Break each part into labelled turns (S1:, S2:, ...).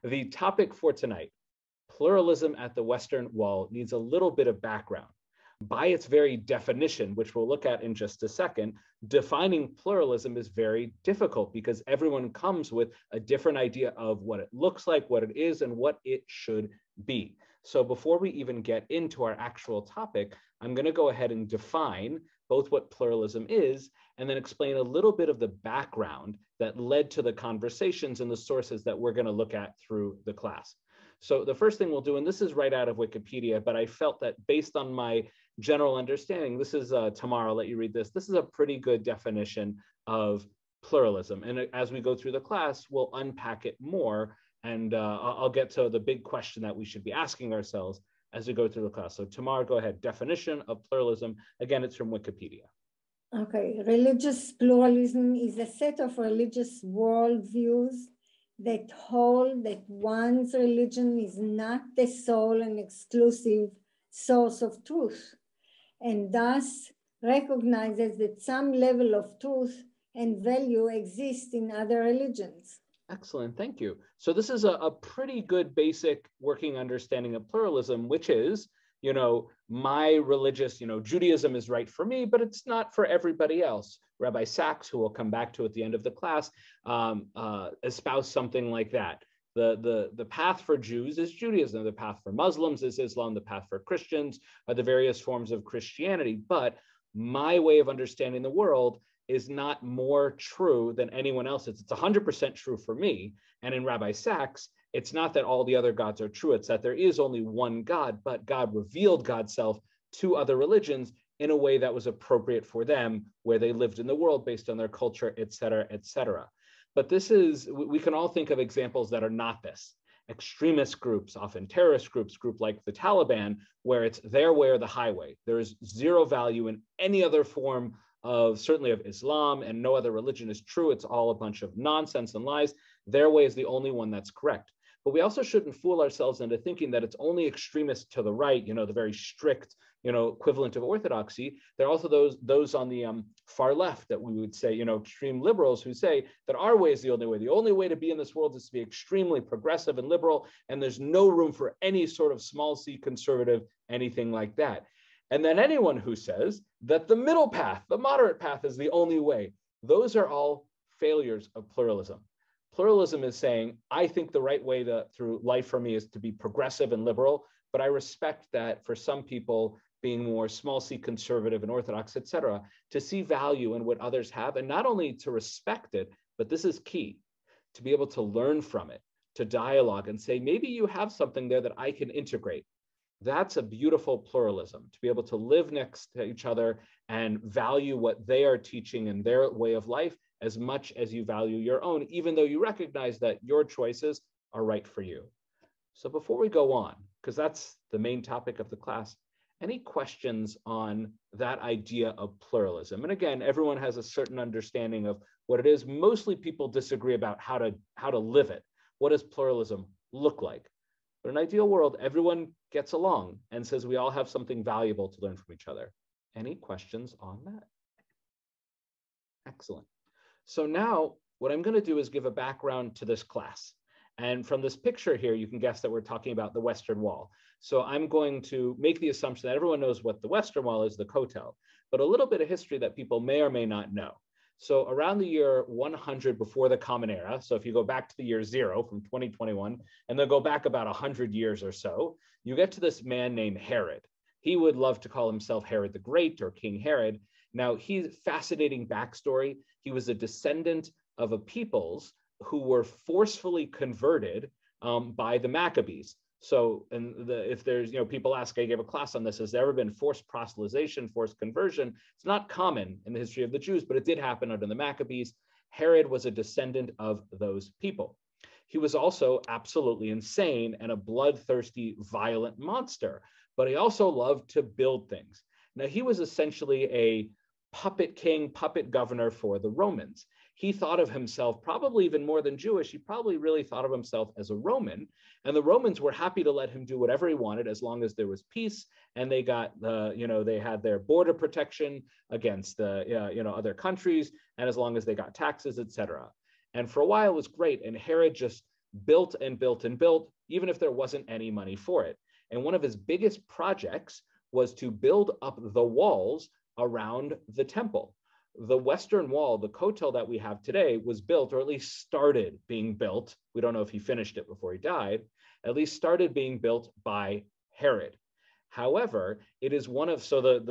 S1: the topic for tonight, pluralism at the Western Wall, needs a little bit of background. By its very definition, which we'll look at in just a second, defining pluralism is very difficult because everyone comes with a different idea of what it looks like, what it is, and what it should be. So before we even get into our actual topic, I'm going to go ahead and define both what pluralism is and then explain a little bit of the background that led to the conversations and the sources that we're going to look at through the class. So the first thing we'll do, and this is right out of Wikipedia, but I felt that based on my general understanding, this is Tamara, I'll let you read this. This is a pretty good definition of pluralism. And as we go through the class, we'll unpack it more. And I'll get to the big question that we should be asking ourselves as we go through the class. So Tamara, go ahead. Definition of pluralism. Again, it's from Wikipedia.
S2: Okay, religious pluralism is a set of religious worldviews that hold that one's religion is not the sole and exclusive source of truth, and thus recognizes that some level of truth and value exists in other religions.
S1: Excellent, thank you. So this is a pretty good basic working understanding of pluralism, which is, my religious, Judaism is right for me, but it's not for everybody else. Rabbi Sachs, who we'll come back to at the end of the class, espoused something like that. The path for Jews is Judaism, the path for Muslims is Islam, the path for Christians are the various forms of Christianity. But my way of understanding the world is not more true than anyone else's. It's 100% true for me. And in Rabbi Sachs, it's not that all the other gods are true. It's that there is only one God, but God revealed God's self to other religions in a way that was appropriate for them, where they lived in the world based on their culture, et cetera, et cetera. But we can all think of examples that are not this. Extremist groups, often terrorist groups like the Taliban, where it's their way or the highway. There is zero value in any other form certainly of Islam, and no other religion is true. It's all a bunch of nonsense and lies. Their way is the only one that's correct. But we also shouldn't fool ourselves into thinking that it's only extremists to the right, the very strict, equivalent of orthodoxy. There are also those on the far left that we would say, extreme liberals who say that our way is the only way. The only way to be in this world is to be extremely progressive and liberal, and there's no room for any sort of small c conservative, anything like that. And then anyone who says that the middle path, the moderate path is the only way, those are all failures of pluralism. Pluralism is saying, I think the right way through life for me is to be progressive and liberal, but I respect that for some people being more small c conservative and orthodox, et cetera, to see value in what others have, and not only to respect it, but this is key, to be able to learn from it, to dialogue and say, maybe you have something there that I can integrate. That's a beautiful pluralism, to be able to live next to each other and value what they are teaching in their way of life as much as you value your own, even though you recognize that your choices are right for you. So before we go on, because that's the main topic of the class, any questions on that idea of pluralism? And again, everyone has a certain understanding of what it is. Mostly people disagree about how to live it. What does pluralism look like? But in an ideal world, everyone gets along and says we all have something valuable to learn from each other. Any questions on that? Excellent. So now what I'm going to do is give a background to this class. And from this picture here, you can guess that we're talking about the Western Wall. So I'm going to make the assumption that everyone knows what the Western Wall is, the Kotel, but a little bit of history that people may or may not know. So around the year 100 before the Common Era, so if you go back to the year 0 from 2021, and then go back about 100 years or so, you get to this man named Herod. He would love to call himself Herod the Great or King Herod. Now, he's fascinating backstory. He was a descendant of a peoples who were forcefully converted by the Maccabees. So, if there's, people ask, I gave a class on this, has there ever been forced proselytization, forced conversion? It's not common in the history of the Jews, but it did happen under the Maccabees. Herod was a descendant of those people. He was also absolutely insane and a bloodthirsty, violent monster, but he also loved to build things. Now, he was essentially a puppet king, puppet governor for the Romans. He thought of himself, probably even more than Jewish, he probably really thought of himself as a Roman. And the Romans were happy to let him do whatever he wanted as long as there was peace. And they got they had their border protection against other countries, and as long as they got taxes, etc. And for a while it was great. And Herod just built and built and built, even if there wasn't any money for it. And one of his biggest projects was to build up the walls around the temple. The Western Wall, the Kotel that we have today, was built, or at least started being built. We don't know if he finished it before he died, at least started being built by Herod. However, it is one of, so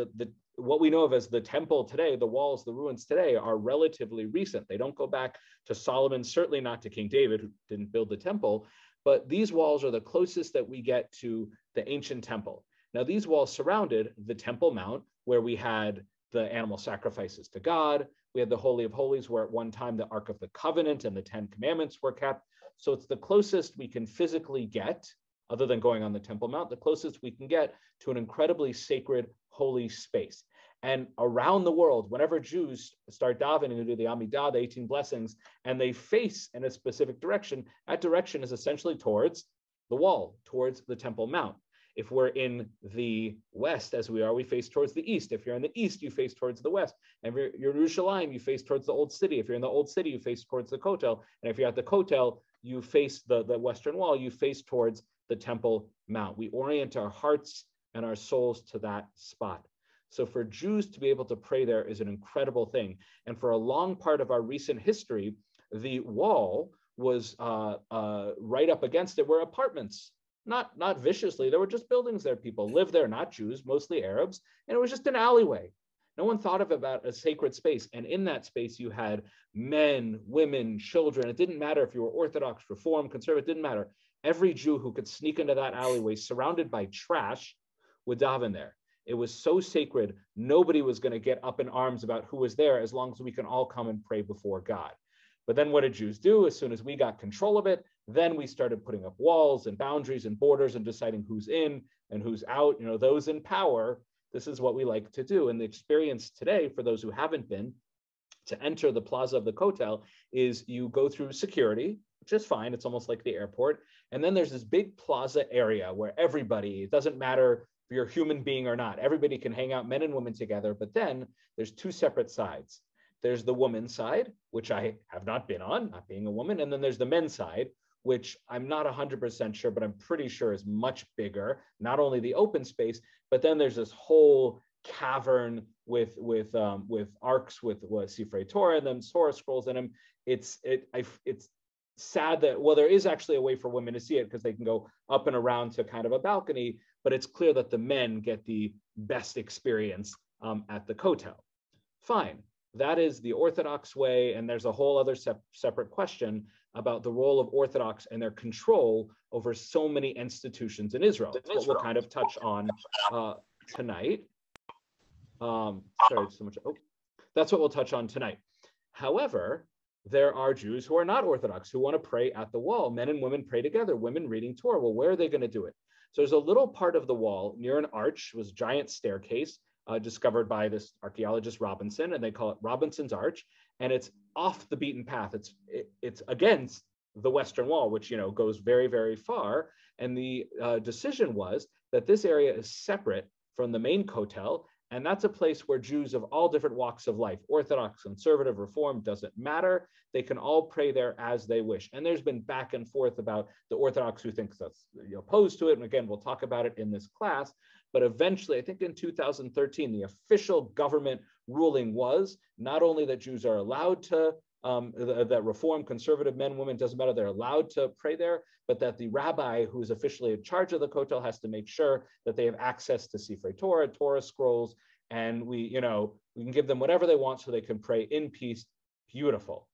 S1: what we know of as the temple today, the walls, the ruins today are relatively recent. They don't go back to Solomon, certainly not to King David, who didn't build the temple, but these walls are the closest that we get to the ancient temple. Now, these walls surrounded the Temple Mount, where we had the animal sacrifices to God. We had the Holy of Holies, where at one time the Ark of the Covenant and the 10 Commandments were kept. So it's the closest we can physically get, other than going on the Temple Mount, the closest we can get to an incredibly sacred, holy space. And around the world, whenever Jews start davening and do the Amidah, the 18 blessings, and they face in a specific direction, that direction is essentially towards the wall, towards the Temple Mount. If we're in the west, as we are, we face towards the east. If you're in the east, you face towards the west. And if you're in Yerushalayim, you face towards the old city. If you're in the old city, you face towards the Kotel. And if you're at the Kotel, you face the western wall, you face towards the Temple Mount. We orient our hearts and our souls to that spot. So for Jews to be able to pray there is an incredible thing. And for a long part of our recent history, the wall was right up against it were apartments. Not viciously, there were just buildings there. People lived there, not Jews, mostly Arabs, and it was just an alleyway. No one thought of it about a sacred space. And in that space, you had men, women, children. It didn't matter if you were Orthodox, Reform, Conservative, it didn't matter. Every Jew who could sneak into that alleyway surrounded by trash would daven there. It was so sacred, nobody was going to get up in arms about who was there as long as we can all come and pray before God. But then what did Jews do? As soon as we got control of it, then we started putting up walls and boundaries and borders and deciding who's in and who's out. You know, those in power, this is what we like to do. And the experience today, for those who haven't been, to enter the plaza of the Kotel is you go through security, which is fine. It's almost like the airport. And then there's this big plaza area where everybody, it doesn't matter if you're a human being or not, everybody can hang out, men and women together. But then there's two separate sides. There's the woman's side, which I have not been on, not being a woman. And then there's the men's side, which I'm not 100% sure, but I'm pretty sure is much bigger. Not only the open space, but then there's this whole cavern with arcs with Sifrei Torah and then Torah scrolls in them. It's sad that, well, there is actually a way for women to see it because they can go up and around to kind of a balcony, but it's clear that the men get the best experience at the Kotel. Fine. That is the Orthodox way, and there's a whole other separate question about the role of Orthodox and their control over so many institutions in Israel. That's what we'll kind of touch on tonight. That's what we'll touch on tonight. However, there are Jews who are not Orthodox who want to pray at the wall. Men and women pray together, women reading Torah. Well, where are they going to do it? So there's a little part of the wall near an arch, was a giant staircase, discovered by this archaeologist Robinson, and they call it Robinson's Arch, and it's off the beaten path. It's against the Western Wall, which goes very, very far. And the decision was that this area is separate from the main Kotel, and that's a place where Jews of all different walks of life, Orthodox, Conservative, Reform, doesn't matter. They can all pray there as they wish. And there's been back and forth about the Orthodox who thinks that's opposed to it. And again, we'll talk about it in this class. But eventually, I think in 2013, the official government ruling was not only that Jews are allowed to, that Reform, Conservative, men, women, doesn't matter, they're allowed to pray there, but that the rabbi who is officially in charge of the Kotel has to make sure that they have access to Sifrei Torah, Torah scrolls, and we can give them whatever they want so they can pray in peace. Beautiful.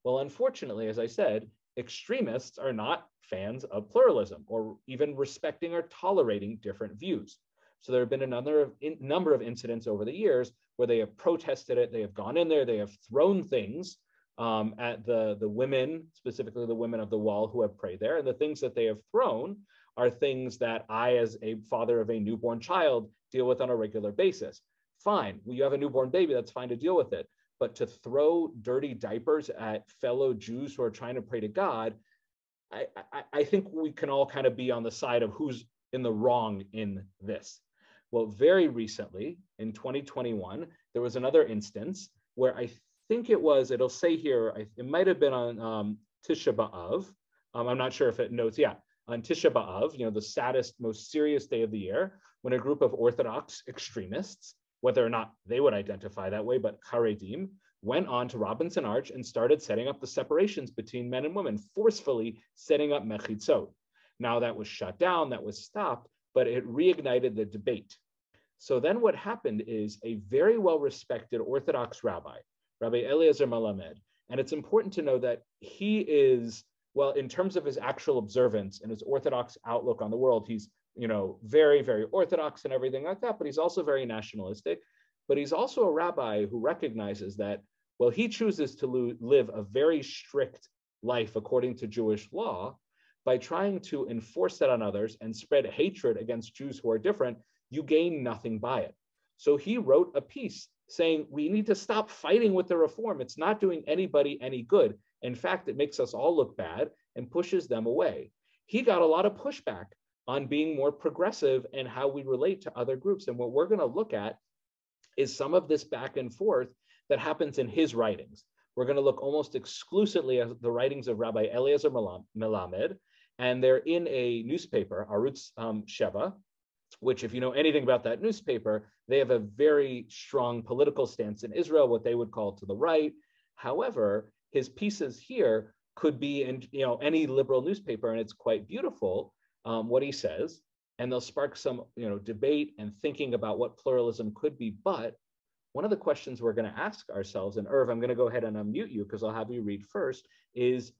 S1: Well, unfortunately, as I said, extremists are not fans of pluralism or even respecting or tolerating different views. So there have been a number of incidents over the years where they have protested it, they have gone in there, they have thrown things at the women, specifically the women of the wall who have prayed there. And the things that they have thrown are things that I, as a father of a newborn child, deal with on a regular basis. Fine, well, you have a newborn baby, that's fine to deal with it. But to throw dirty diapers at fellow Jews who are trying to pray to God, I think we can all kind of be on the side of who's in the wrong in this. Well, very recently, in 2021, there was another instance where I think it'll say here, it might have been on Tisha B'Av, I'm not sure if it notes, yeah, on Tisha B'Av, the saddest, most serious day of the year, when a group of Orthodox extremists, whether or not they would identify that way, but Haredim, went on to Robinson Arch and started setting up the separations between men and women, forcefully setting up mechitzot. Now that was shut down, that was stopped, but it reignited the debate. So then what happened is a very well-respected Orthodox rabbi, Rabbi Eliezer Malamed, and it's important to know that he is, well, in terms of his actual observance and his Orthodox outlook on the world, he's, very, very Orthodox and everything like that, but he's also very nationalistic. But he's also a rabbi who recognizes that, well, he chooses to live a very strict life according to Jewish law by trying to enforce that on others and spread hatred against Jews who are different. You gain nothing by it. So he wrote a piece saying, we need to stop fighting with the reform. It's not doing anybody any good. In fact, it makes us all look bad and pushes them away. He got a lot of pushback on being more progressive and how we relate to other groups. And what we're going to look at is some of this back and forth that happens in his writings. We're going to look almost exclusively at the writings of Rabbi Eliezer Melamed, and they're in a newspaper, Arutz Sheva, which, if you know anything about that newspaper, they have a very strong political stance in Israel, what they would call to the right. However, his pieces here could be in any liberal newspaper, and it's quite beautiful what he says, and they'll spark some debate and thinking about what pluralism could be. But one of the questions we're going to ask ourselves, and Irv, I'm going to go ahead and unmute you because I'll have you read first, is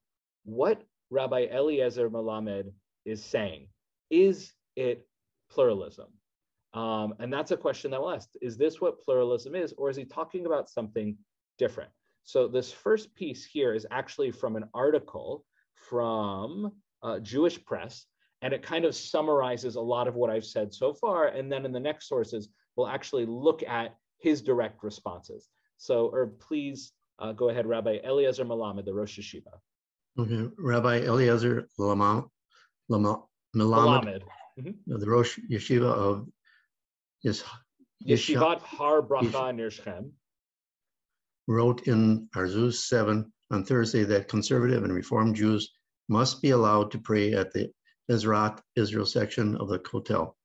S1: what Rabbi Eliezer Melamed is saying. Is it pluralism? And that's a question that we'll ask. Is this what pluralism is, or is he talking about something different? So this first piece here is actually from an article from Jewish Press, and it kind of summarizes a lot of what I've said so far. And then in the next sources, we'll actually look at his direct responses. So, Irv, please go ahead, Rabbi Eliezer Melamed, the Rosh Yeshiva.
S3: Okay, Rabbi Eliezer Melamed,
S1: Melamed.
S3: The Rosh Yeshiva of
S1: Yeshivat Har Bracha near Shechem,
S3: wrote in Arzuz 7 on Thursday that conservative and Reform Jews must be allowed to pray at the Ezrat Israel section of the Kotel.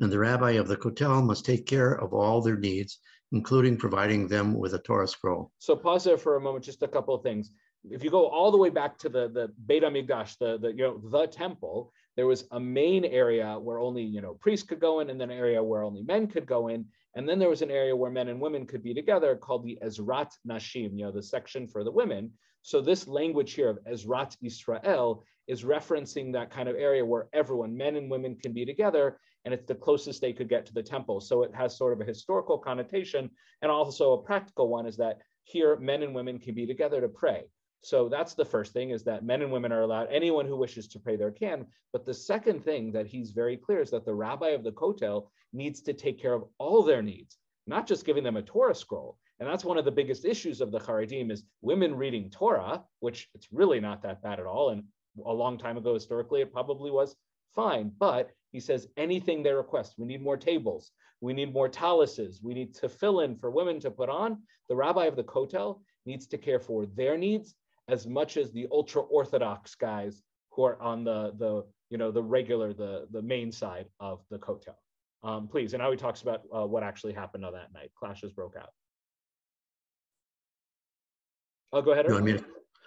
S3: And the rabbi of the Kotel must take care of all their needs, including providing them with a Torah scroll.
S1: So pause there for a moment, just a couple of things. If you go all the way back to the Beit HaMikdash, the temple, there was a main area where only priests could go in, and then an area where only men could go in, and then there was an area where men and women could be together called the Ezrat Nashim, the section for the women. So this language here of Ezrat Israel is referencing that kind of area where everyone, men and women, can be together, and it's the closest they could get to the temple. So it has sort of a historical connotation, and also a practical one is that here men and women can be together to pray. So that's the first thing, is that men and women are allowed. Anyone who wishes to pray there can. But the second thing that he's very clear is that the rabbi of the Kotel needs to take care of all their needs, not just giving them a Torah scroll. And that's one of the biggest issues of the Haredim is women reading Torah, which it's really not that bad at all. And a long time ago, historically, it probably was fine. But he says anything they request, we need more tables, we need more taluses, we need tefillin for women to put on. The rabbi of the Kotel needs to care for their needs as much as the ultra-Orthodox guys who are on the regular, the main side of the Kotel. Please, and now he talks about what actually happened on that night. Clashes broke out. I'll go ahead.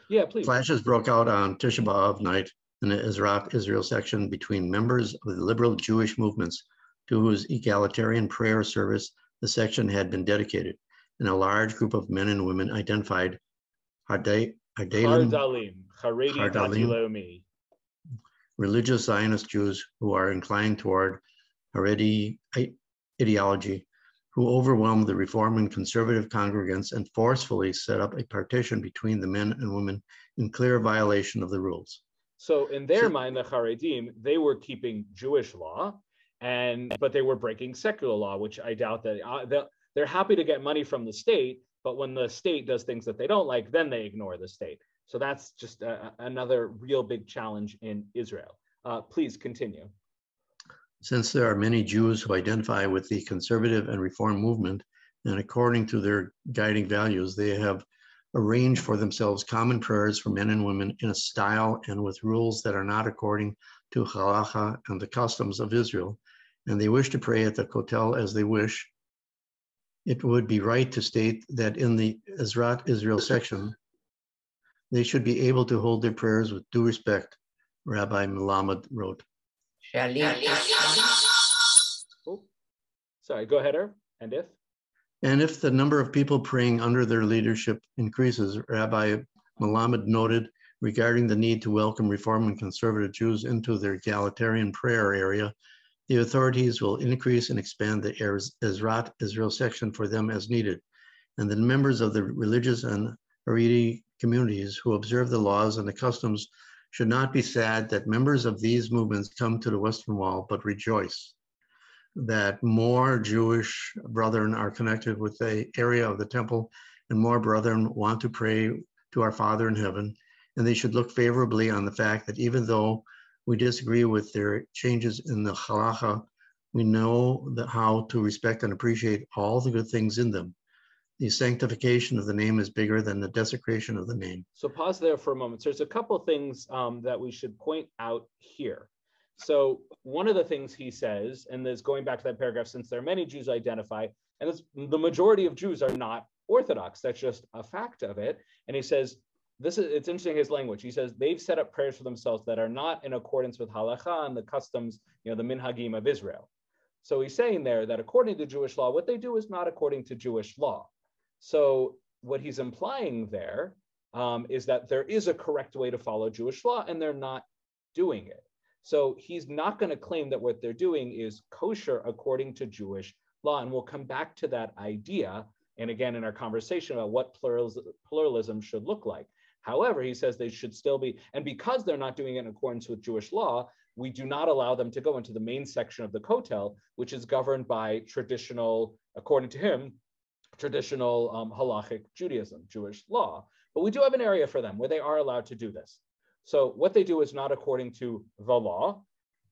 S1: Yeah, please.
S3: Clashes broke out on Tisha B'Av night in the Ezrat Israel section between members of the liberal Jewish movements to whose egalitarian prayer service the section had been dedicated, and a large group of men and women identified
S1: Hardalim,
S3: religious Zionist Jews who are inclined toward Haredi ideology, who overwhelmed the Reform and conservative congregants and forcefully set up a partition between the men and women in clear violation of the rules.
S1: So in their mind, the Haredim, they were keeping Jewish law, but they were breaking secular law, which I doubt that they're happy to get money from the state, but when the state does things that they don't like, then they ignore the state. So that's just another real big challenge in Israel. Please continue.
S3: Since there are many Jews who identify with the conservative and Reform movement, and according to their guiding values, they have arrange for themselves common prayers for men and women in a style and with rules that are not according to halacha and the customs of Israel, and they wish to pray at the kotel as they wish, it would be right to state that in the Ezrat Israel section, they should be able to hold their prayers with due respect, Rabbi Melamed wrote.
S1: Oh, sorry, go ahead, Irv. And if?
S3: And if the number of people praying under their leadership increases, Rabbi Melamed noted regarding the need to welcome Reform and conservative Jews into their egalitarian prayer area, the authorities will increase and expand the Ezrat Israel section for them as needed. And the members of the religious and Haredi communities who observe the laws and the customs should not be sad that members of these movements come to the Western Wall, but rejoice that more Jewish brethren are connected with the area of the temple and more brethren want to pray to our Father in heaven. And they should look favorably on the fact that even though we disagree with their changes in the halacha, we know how to respect and appreciate all the good things in them. The sanctification of the name is bigger than the desecration of the name.
S1: So pause there for a moment. So there's a couple of things that we should point out here. So one of the things he says, and this going back to that paragraph, since there are many Jews identify, and the majority of Jews are not Orthodox, that's just a fact of it. And he says, it's interesting his language. He says they've set up prayers for themselves that are not in accordance with halacha and the customs, the minhagim of Israel. So he's saying there that according to Jewish law, what they do is not according to Jewish law. So what he's implying there is that there is a correct way to follow Jewish law, and they're not doing it. So he's not going to claim that what they're doing is kosher according to Jewish law. And we'll come back to that idea, and again, in our conversation about what pluralism should look like. However, he says they should still be, and because they're not doing it in accordance with Jewish law, we do not allow them to go into the main section of the kotel, which is governed by traditional, according to him, traditional halachic Judaism, Jewish law. But we do have an area for them where they are allowed to do this. So what they do is not according to the law,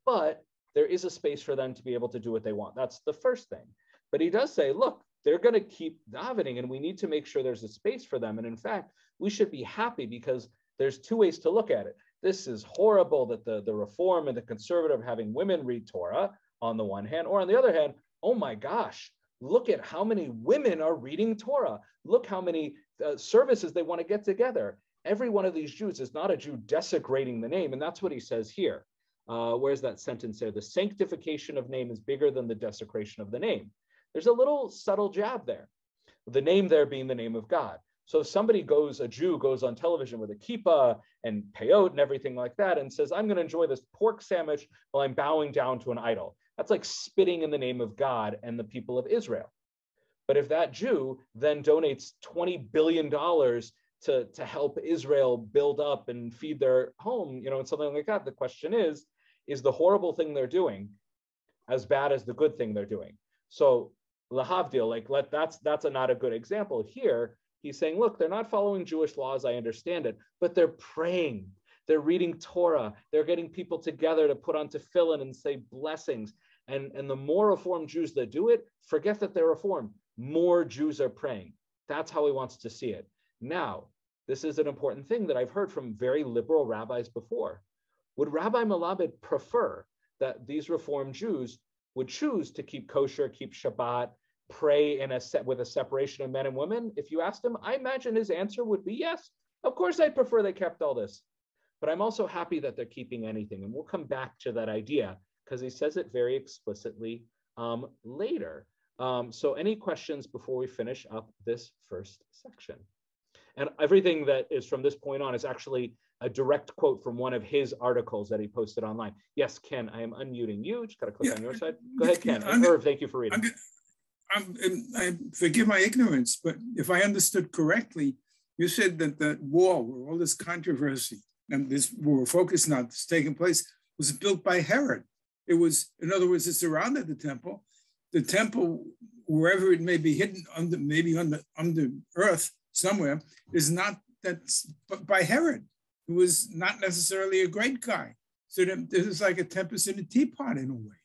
S1: but there is a space for them to be able to do what they want. That's the first thing. But he does say, look, they're going to keep davening, and we need to make sure there's a space for them. And in fact, we should be happy because there's two ways to look at it. This is horrible that the Reform and the conservative having women read Torah on the one hand, or on the other hand, oh my gosh, look at how many women are reading Torah. Look how many services they want to get together. Every one of these Jews is not a Jew desecrating the name. And that's what he says here. Where's that sentence there? The sanctification of name is bigger than the desecration of the name. There's a little subtle jab there. The name there being the name of God. So if somebody a Jew goes on television with a kippah and peyot and everything like that and says, I'm going to enjoy this pork sandwich while I'm bowing down to an idol. That's like spitting in the name of God and the people of Israel. But if that Jew then donates $20 billion to help Israel build up and feed their home, and something like that, the question is the horrible thing they're doing as bad as the good thing they're doing? So lahavdil, that's not a good example here. He's saying, look, they're not following Jewish laws, I understand it, but they're praying, they're reading Torah, they're getting people together to put on tefillin and say blessings. And the more Reformed Jews that do it, forget that they're Reformed. More Jews are praying. That's how he wants to see it. Now, this is an important thing that I've heard from very liberal rabbis before. Would Rabbi Melamed prefer that these Reformed Jews would choose to keep kosher, keep Shabbat, pray with a separation of men and women? If you asked him, I imagine his answer would be yes. Of course, I'd prefer they kept all this. But I'm also happy that they're keeping anything. And we'll come back to that idea because he says it very explicitly later. So any questions before we finish up this first section? And everything that is from this point on is actually a direct quote from one of his articles that he posted online. Yes, Ken, I am unmuting you. Just got to click on your side. Go ahead, Ken. Irv, thank you for reading.
S4: I forgive my ignorance, but if I understood correctly, you said that the wall, where all this controversy and this we're focused on that's taking place, was built by Herod. It was, in other words, it surrounded the temple. The temple, wherever it may be hidden under earth somewhere, is not that's by Herod, who was not necessarily a great guy. So this is like a tempest in a teapot in a way.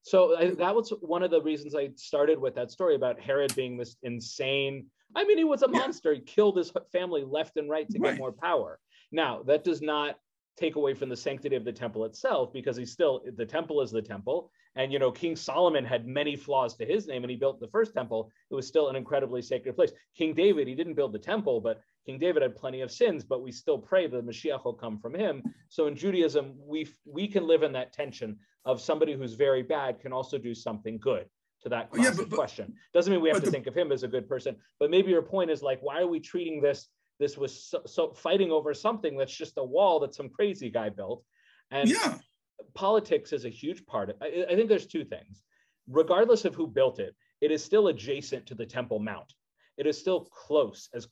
S1: So that was one of the reasons I started with that story about Herod being this insane. I mean, he was a monster. He killed his family left and right to get more power. Now, that does not take away from the sanctity of the temple itself, because the temple is the temple. And, King Solomon had many flaws to his name, and he built the first temple. It was still an incredibly sacred place. King David, he didn't build the temple, but King David had plenty of sins, but we still pray that the Mashiach will come from him. So in Judaism, we can live in that tension of somebody who's very bad can also do something good, to that classic question. Doesn't mean we have to think of him as a good person, but maybe your point is like, why are we treating this was so fighting over something that's just a wall that some crazy guy built? And politics is a huge part of it. I think there's two things. Regardless of who built it, it is still adjacent to the Temple Mount. It is still close as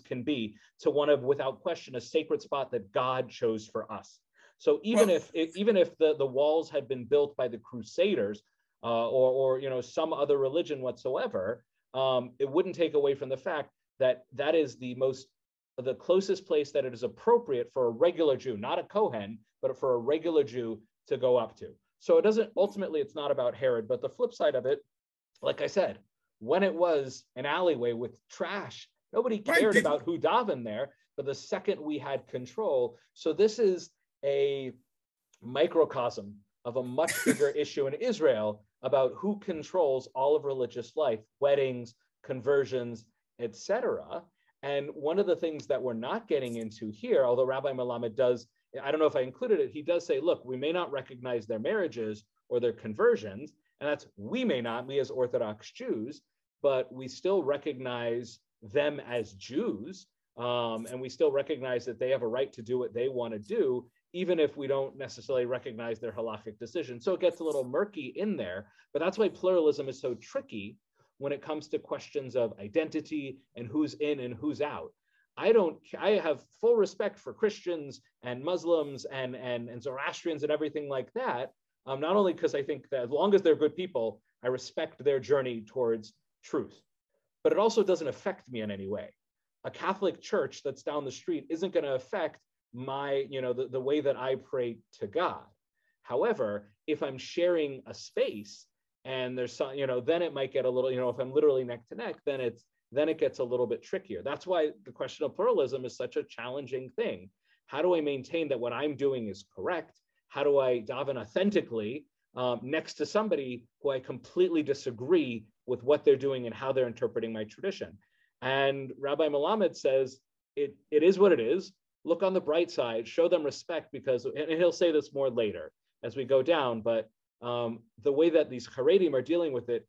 S1: can be to one of, without question, a sacred spot that God chose for us. So even if the walls had been built by the Crusaders or some other religion whatsoever, it wouldn't take away from the fact that that is the closest place that it is appropriate for a regular Jew, not a Kohen, but for a regular Jew to go up to. So it's not about Herod, but the flip side of it, like I said, when it was an alleyway with trash, nobody cared about who davened there, but the second we had control. So this is a microcosm of a much bigger issue in Israel about who controls all of religious life, weddings, conversions, etc. And one of the things that we're not getting into here, although Rabbi Melamed does, I don't know if I included it, he does say, look, we may not recognize their marriages or their conversions, and that's, we as Orthodox Jews, but we still recognize them as Jews, and we still recognize that they have a right to do what they want to do, even if we don't necessarily recognize their halakhic decision. So it gets a little murky in there, but that's why pluralism is so tricky when it comes to questions of identity and who's in and who's out. I have full respect for Christians and Muslims and Zoroastrians and everything like that, not only because I think that as long as they're good people, I respect their journey towards truth, but it also doesn't affect me in any way. A Catholic church that's down the street isn't going to affect my, the way that I pray to God. However, if I'm sharing a space and there's some, then it might get a little, if I'm literally neck to neck, then it gets a little bit trickier. That's why the question of pluralism is such a challenging thing. How do I maintain that what I'm doing is correct? How do I daven authentically next to somebody who I completely disagree with what they're doing and how they're interpreting my tradition? And Rabbi Melamed says, it is what it is. Look on the bright side, show them respect, because, and he'll say this more later as we go down, but the way that these Haredim are dealing with it,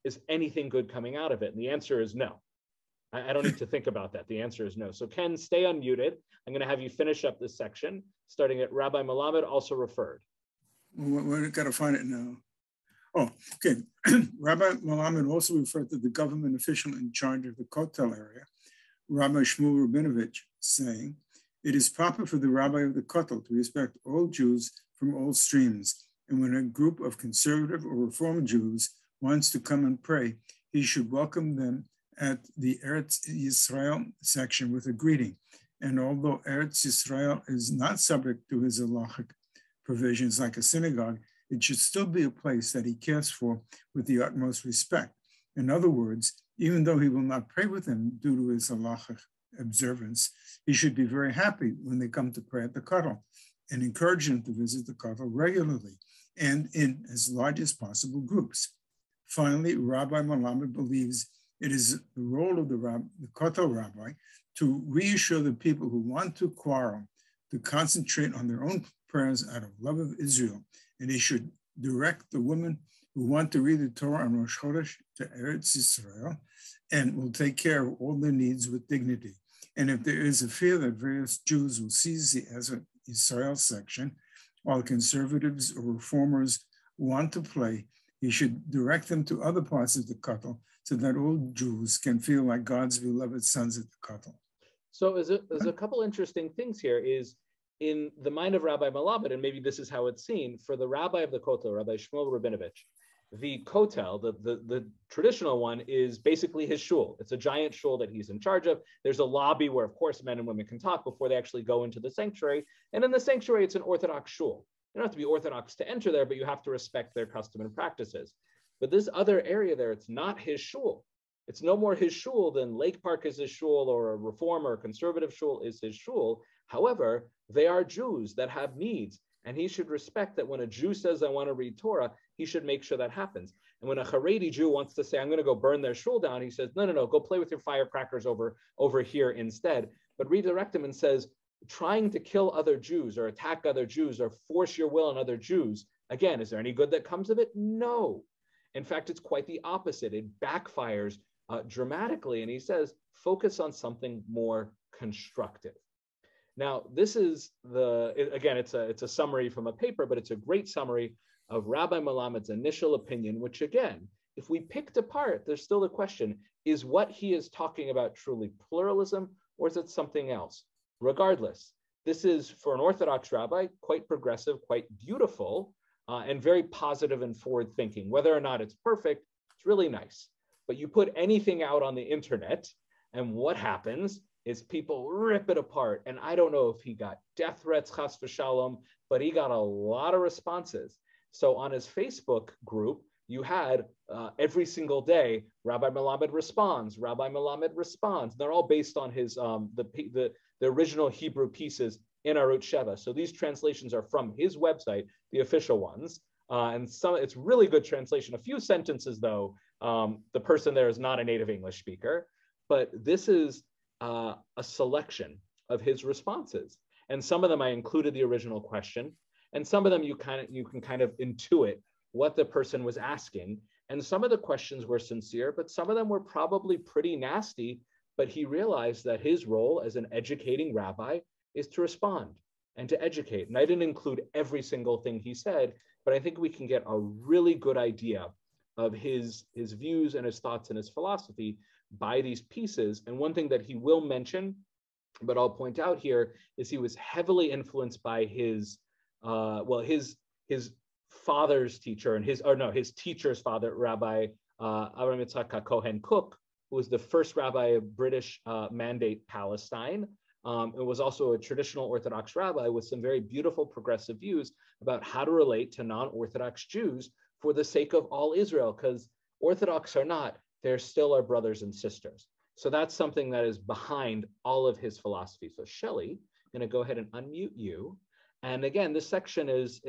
S1: is anything good coming out of it? And the answer is no. I don't need to think about that. The answer is no. So Ken, stay unmuted. I'm going to have you finish up this section, starting at Rabbi Melamed, also referred.
S4: We've got to find it now. Oh, okay. Rabbi Melamed also referred to the government official in charge of the Kotel area, Rabbi Shmuel Rabinovich, saying, "It is proper for the rabbi of the Kotel to respect all Jews from all streams, and when a group of conservative or Reform Jews wants to come and pray, he should welcome them at the Eretz Yisrael section with a greeting. And although Eretz Yisrael is not subject to his halachic provisions like a synagogue, it should still be a place that he cares for with the utmost respect. In other words, even though he will not pray with them due to his halachic observance, he should be very happy when they come to pray at the Kotel and encourage them to visit the Kotel regularly and in as large as possible groups." Finally, Rabbi Melamed believes it is the role of the Kotel rabbi to reassure the people who want to quarrel to concentrate on their own prayers out of love of Israel, and he should direct the women who want to read the Torah on Rosh Chodesh to Eretz Yisrael and will take care of all their needs with dignity. And if there is a fear that various Jews will seize the Eretz Yisrael section, while conservatives or reformers want to play, he should direct them to other parts of the Kotel so that all Jews can feel like God's beloved sons at the Kotel.
S1: So there's a couple interesting things here is in the mind of Rabbi Melamed, and maybe this is how it's seen, for the rabbi of the Kotel, Rabbi Shmuel Rabinovich, the Kotel, the traditional one, is basically his shul. It's a giant shul that he's in charge of. There's a lobby where, of course, men and women can talk before they actually go into the sanctuary. And in the sanctuary, it's an Orthodox shul. don't have to be Orthodox to enter there, but you have to respect their custom and practices. But this other area there, it's not his shul. It's no more his shul than Lake Park is his shul, or a Reform or a conservative shul is his shul. However, they are Jews that have needs, and he should respect that when a Jew says, I want to read Torah, he should make sure that happens. And when a Haredi Jew wants to say, I'm going to go burn their shul down, he says, no, go play with your firecrackers over here instead. But redirect him and says, trying to kill other Jews or attack other Jews or force your will on other Jews, again, is there any good that comes of it? No. In fact, it's quite the opposite. It backfires dramatically. And he says, focus on something more constructive. Now, this is again, it's a summary from a paper, but it's a great summary of Rabbi Melamed's initial opinion, which again, if we picked apart, there's still the question, is what he is talking about truly pluralism, or is it something else? Regardless, this is, for an Orthodox rabbi, quite progressive, quite beautiful, and very positive and forward thinking. Whether or not it's perfect, it's really nice. But you put anything out on the internet, and what happens is people rip it apart. And I don't know if he got death threats, chas v'shalom, but he got a lot of responses. So on his Facebook group, you had every single day, Rabbi Melamed responds, Rabbi Melamed responds. They're all based on his the original Hebrew pieces in Arut Sheva. So these translations are from his website, the official ones. And it's really good translation. A few sentences, though, the person there is not a native English speaker, but this is a selection of his responses. And some of them I included the original question, and some of them you can kind of intuit what the person was asking. And some of the questions were sincere, but some of them were probably pretty nasty. But he realized that his role as an educating rabbi is to respond and to educate. And I didn't include every single thing he said, but I think we can get a really good idea of his views and his thoughts and his philosophy by these pieces. And one thing that he will mention, but I'll point out here, is he was heavily influenced by his father's teacher and his teacher's father, Rabbi Avraham Yitzchak Cohen Cook, who was the first rabbi of British Mandate Palestine. It was also a traditional Orthodox rabbi with some very beautiful progressive views about how to relate to non-Orthodox Jews for the sake of all Israel, because Orthodox or not, they're still our brothers and sisters. So that's something that is behind all of his philosophy. So Shelley, I'm going to go ahead and unmute you. And again, this section is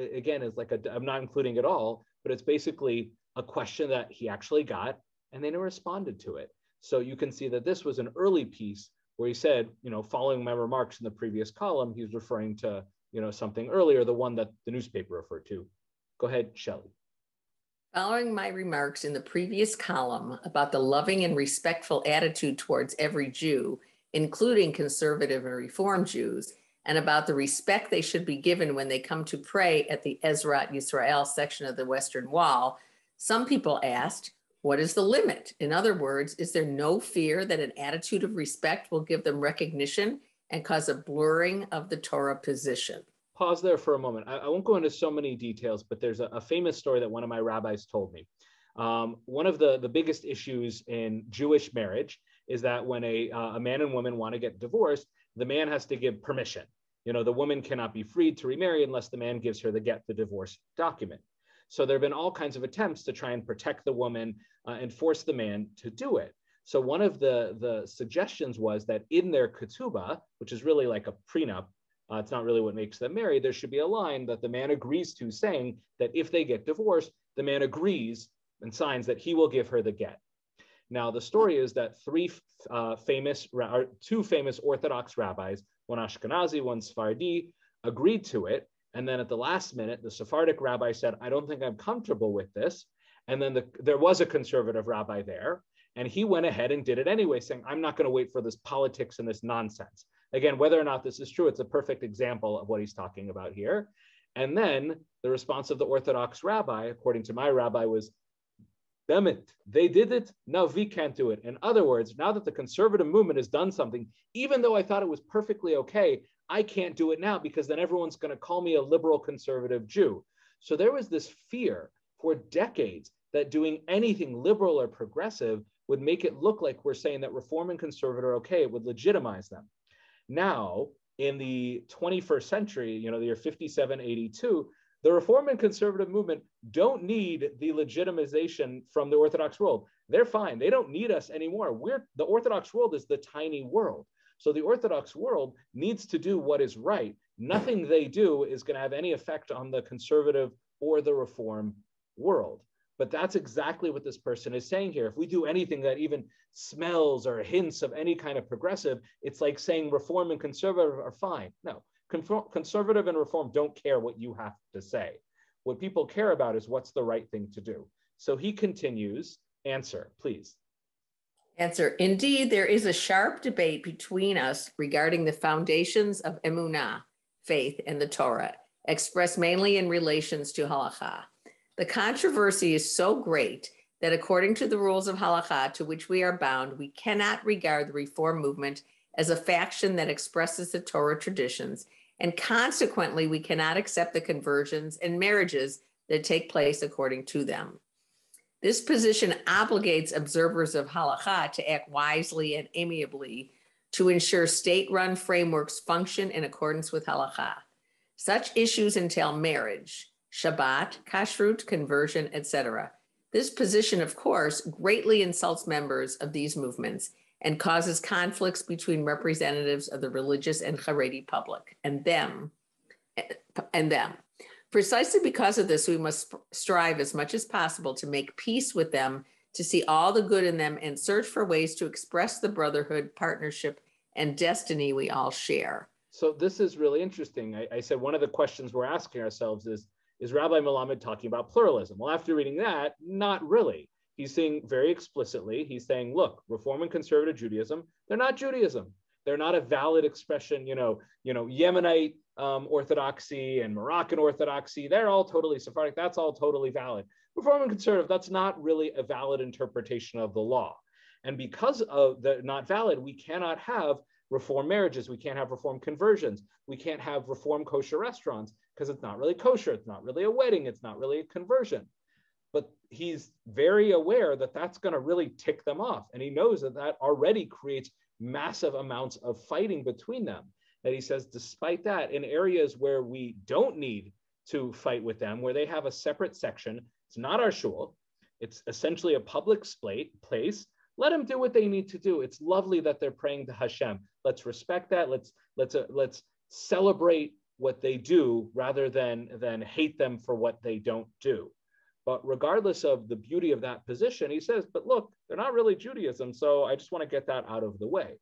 S1: like I'm not including it all, but it's basically a question that he actually got, and then he responded to it. So you can see that this was an early piece where he said, following my remarks in the previous column, he was referring to, something earlier, the one that the newspaper referred to. Go ahead, Shelley.
S5: Following my remarks in the previous column about the loving and respectful attitude towards every Jew, including conservative and Reform Jews, and about the respect they should be given when they come to pray at the Ezrat Yisrael section of the Western Wall, some people asked, what is the limit? In other words, is there no fear that an attitude of respect will give them recognition and cause a blurring of the Torah position?
S1: Pause there for a moment. I won't go into so many details, but there's a famous story that one of my rabbis told me. One of the biggest issues in Jewish marriage is that when a man and woman want to get divorced, the man has to give permission. The woman cannot be freed to remarry unless the man gives her the divorce document. So there have been all kinds of attempts to try and protect the woman and force the man to do it. So one of the suggestions was that in their ketubah, which is really like a prenup, it's not really what makes them married, there should be a line that the man agrees to, saying that if they get divorced, the man agrees and signs that he will give her the get. Now, the story is that two famous Orthodox rabbis, one Ashkenazi, one Sephardi, agreed to it. And then at the last minute, the Sephardic rabbi said, I don't think I'm comfortable with this. And then there was a conservative rabbi there, and he went ahead and did it anyway, saying, I'm not going to wait for this politics and this nonsense. Again, whether or not this is true, it's a perfect example of what he's talking about here. And then the response of the Orthodox rabbi, according to my rabbi, was, damn it, they did it, now we can't do it. In other words, now that the conservative movement has done something, even though I thought it was perfectly okay, I can't do it now because then everyone's going to call me a liberal conservative Jew. So there was this fear for decades that doing anything liberal or progressive would make it look like we're saying that Reform and conservative are okay, it would legitimize them. Now, in the 21st century, the year 5782, The Reform and conservative movement don't need the legitimization from the Orthodox world. They're fine. They don't need us anymore. The Orthodox world is the tiny world. So the Orthodox world needs to do what is right. Nothing they do is going to have any effect on the conservative or the Reform world. But that's exactly what this person is saying here. If we do anything that even smells or hints of any kind of progressive, it's like saying Reform and conservative are fine. No. Conservative and Reform don't care what you have to say. What people care about is what's the right thing to do. So he continues, answer, please.
S5: Answer, indeed, there is a sharp debate between us regarding the foundations of emunah, faith, and the Torah, expressed mainly in relations to halakha. The controversy is so great that according to the rules of halakha to which we are bound, we cannot regard the Reform movement as a faction that expresses the Torah traditions, and consequently, we cannot accept the conversions and marriages that take place according to them. This position obligates observers of halakha to act wisely and amiably to ensure state-run frameworks function in accordance with halakha. Such issues entail marriage, Shabbat, kashrut, conversion, etc. This position, of course, greatly insults members of these movements and causes conflicts between representatives of the religious and Haredi public and them. Precisely because of this, we must strive as much as possible to make peace with them, to see all the good in them, and search for ways to express the brotherhood, partnership, and destiny we all share.
S1: So this is really interesting. I said one of the questions we're asking ourselves is Rabbi Melamed talking about pluralism? Well, after reading that, not really. He's saying very explicitly, he's saying, look, Reform and conservative Judaism, they're not Judaism. They're not a valid expression, Yemenite Orthodoxy and Moroccan Orthodoxy, they're all totally Sephardic, that's all totally valid. Reform and conservative, that's not really a valid interpretation of the law. And because of the not valid, we cannot have Reform marriages, we can't have Reform conversions, we can't have Reform kosher restaurants, because it's not really kosher, it's not really a wedding, it's not really a conversion. But he's very aware that that's going to really tick them off. And he knows that that already creates massive amounts of fighting between them. And he says, despite that, in areas where we don't need to fight with them, where they have a separate section, it's not our shul, it's essentially a public place, let them do what they need to do. It's lovely that they're praying to Hashem. Let's respect that. Let's celebrate what they do rather than hate them for what they don't do. But regardless of the beauty of that position, he says, but look, they're not really Judaism, so I just want to get that out of the way.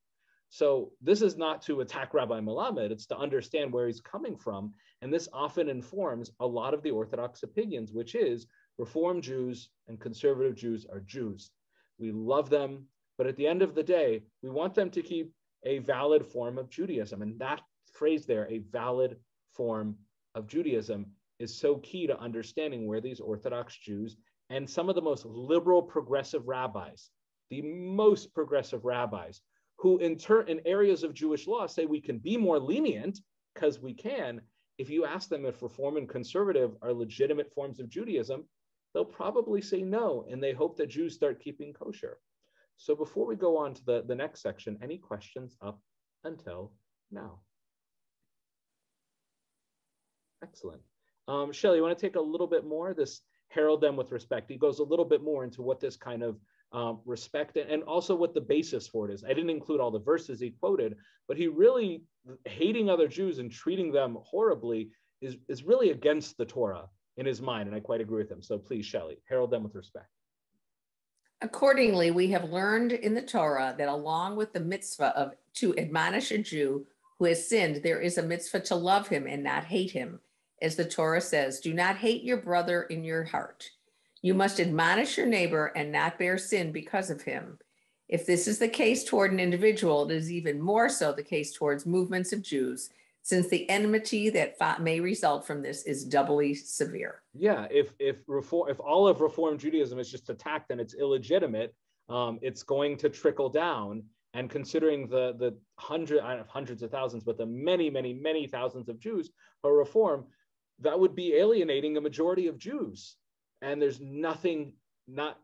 S1: So this is not to attack Rabbi Melamed, it's to understand where he's coming from. And this often informs a lot of the Orthodox opinions, which is Reform Jews and conservative Jews are Jews. We love them, but at the end of the day, we want them to keep a valid form of Judaism. And that phrase there, a valid form of Judaism, is so key to understanding where these Orthodox Jews and some of the most liberal progressive rabbis, the most progressive rabbis, who in areas of Jewish law say we can be more lenient because we can. If you ask them if Reform and conservative are legitimate forms of Judaism, they'll probably say no, and they hope that Jews start keeping kosher. So before we go on to the next section, any questions up until now? Excellent. Shelley, you want to take a little bit more? This herald them with respect. He goes a little bit more into what this kind of respect and also what the basis for it is. I didn't include all the verses he quoted, but he really, hating other Jews and treating them horribly is really against the Torah in his mind, and I quite agree with him. So please, Shelley, herald them with respect.
S5: Accordingly, we have learned in the Torah that along with the mitzvah to admonish a Jew who has sinned, there is a mitzvah to love him and not hate him. As the Torah says, do not hate your brother in your heart. You must admonish your neighbor and not bear sin because of him. If this is the case toward an individual, it is even more so the case towards movements of Jews, since the enmity that may result from this is doubly severe.
S1: Yeah, if all of Reform Judaism is just attacked and it's illegitimate, it's going to trickle down. And considering the hundreds of thousands, but the many, many, many thousands of Jews who are Reform, that would be alienating a majority of Jews. And there's nothing, not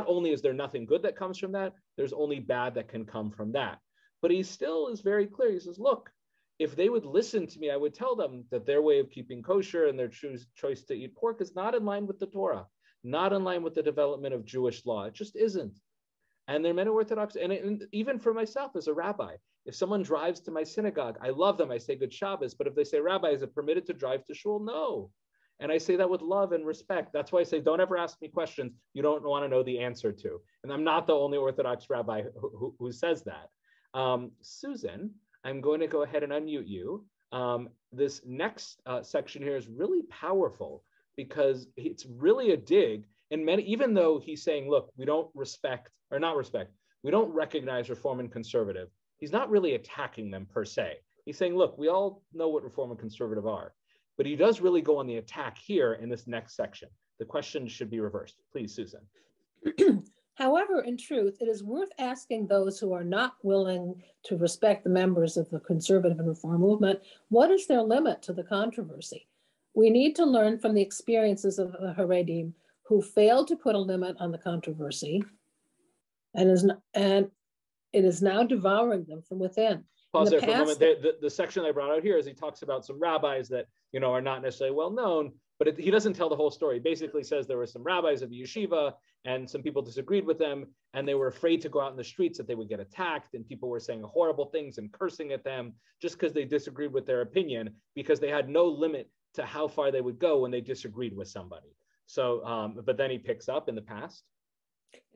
S1: only is there nothing good that comes from that, there's only bad that can come from that. But he still is very clear. He says, look, if they would listen to me, I would tell them that their way of keeping kosher and their choice to eat pork is not in line with the Torah, not in line with the development of Jewish law. It just isn't. And there are many Orthodox, and even for myself as a rabbi, if someone drives to my synagogue, I love them, I say good Shabbos, but if they say, Rabbi, is it permitted to drive to shul? No. And I say that with love and respect. That's why I say, don't ever ask me questions you don't want to know the answer to. And I'm not the only Orthodox rabbi who says that. Susan, I'm going to go ahead and unmute you. This next section here is really powerful because it's really a dig. And many, even though he's saying, look, we don't respect, or not respect, we don't recognize Reform and Conservative, he's not really attacking them per se. He's saying, look, we all know what Reform and Conservative are. But he does really go on the attack here in this next section. The question should be reversed. Please, Susan.
S6: However, in truth, it is worth asking those who are not willing to respect the members of the conservative and reform movement, what is their limit to the controversy? We need to learn from the experiences of the Haredim who failed to put a limit on the controversy and it is now devouring them from within.
S1: Pause there for a moment. The section I brought out here is he talks about some rabbis that, you know, are not necessarily well known, but he doesn't tell the whole story. He basically says there were some rabbis of the yeshiva and some people disagreed with them and they were afraid to go out in the streets that they would get attacked and people were saying horrible things and cursing at them just because they disagreed with their opinion because they had no limit to how far they would go when they disagreed with somebody. So, but then he picks up in the past.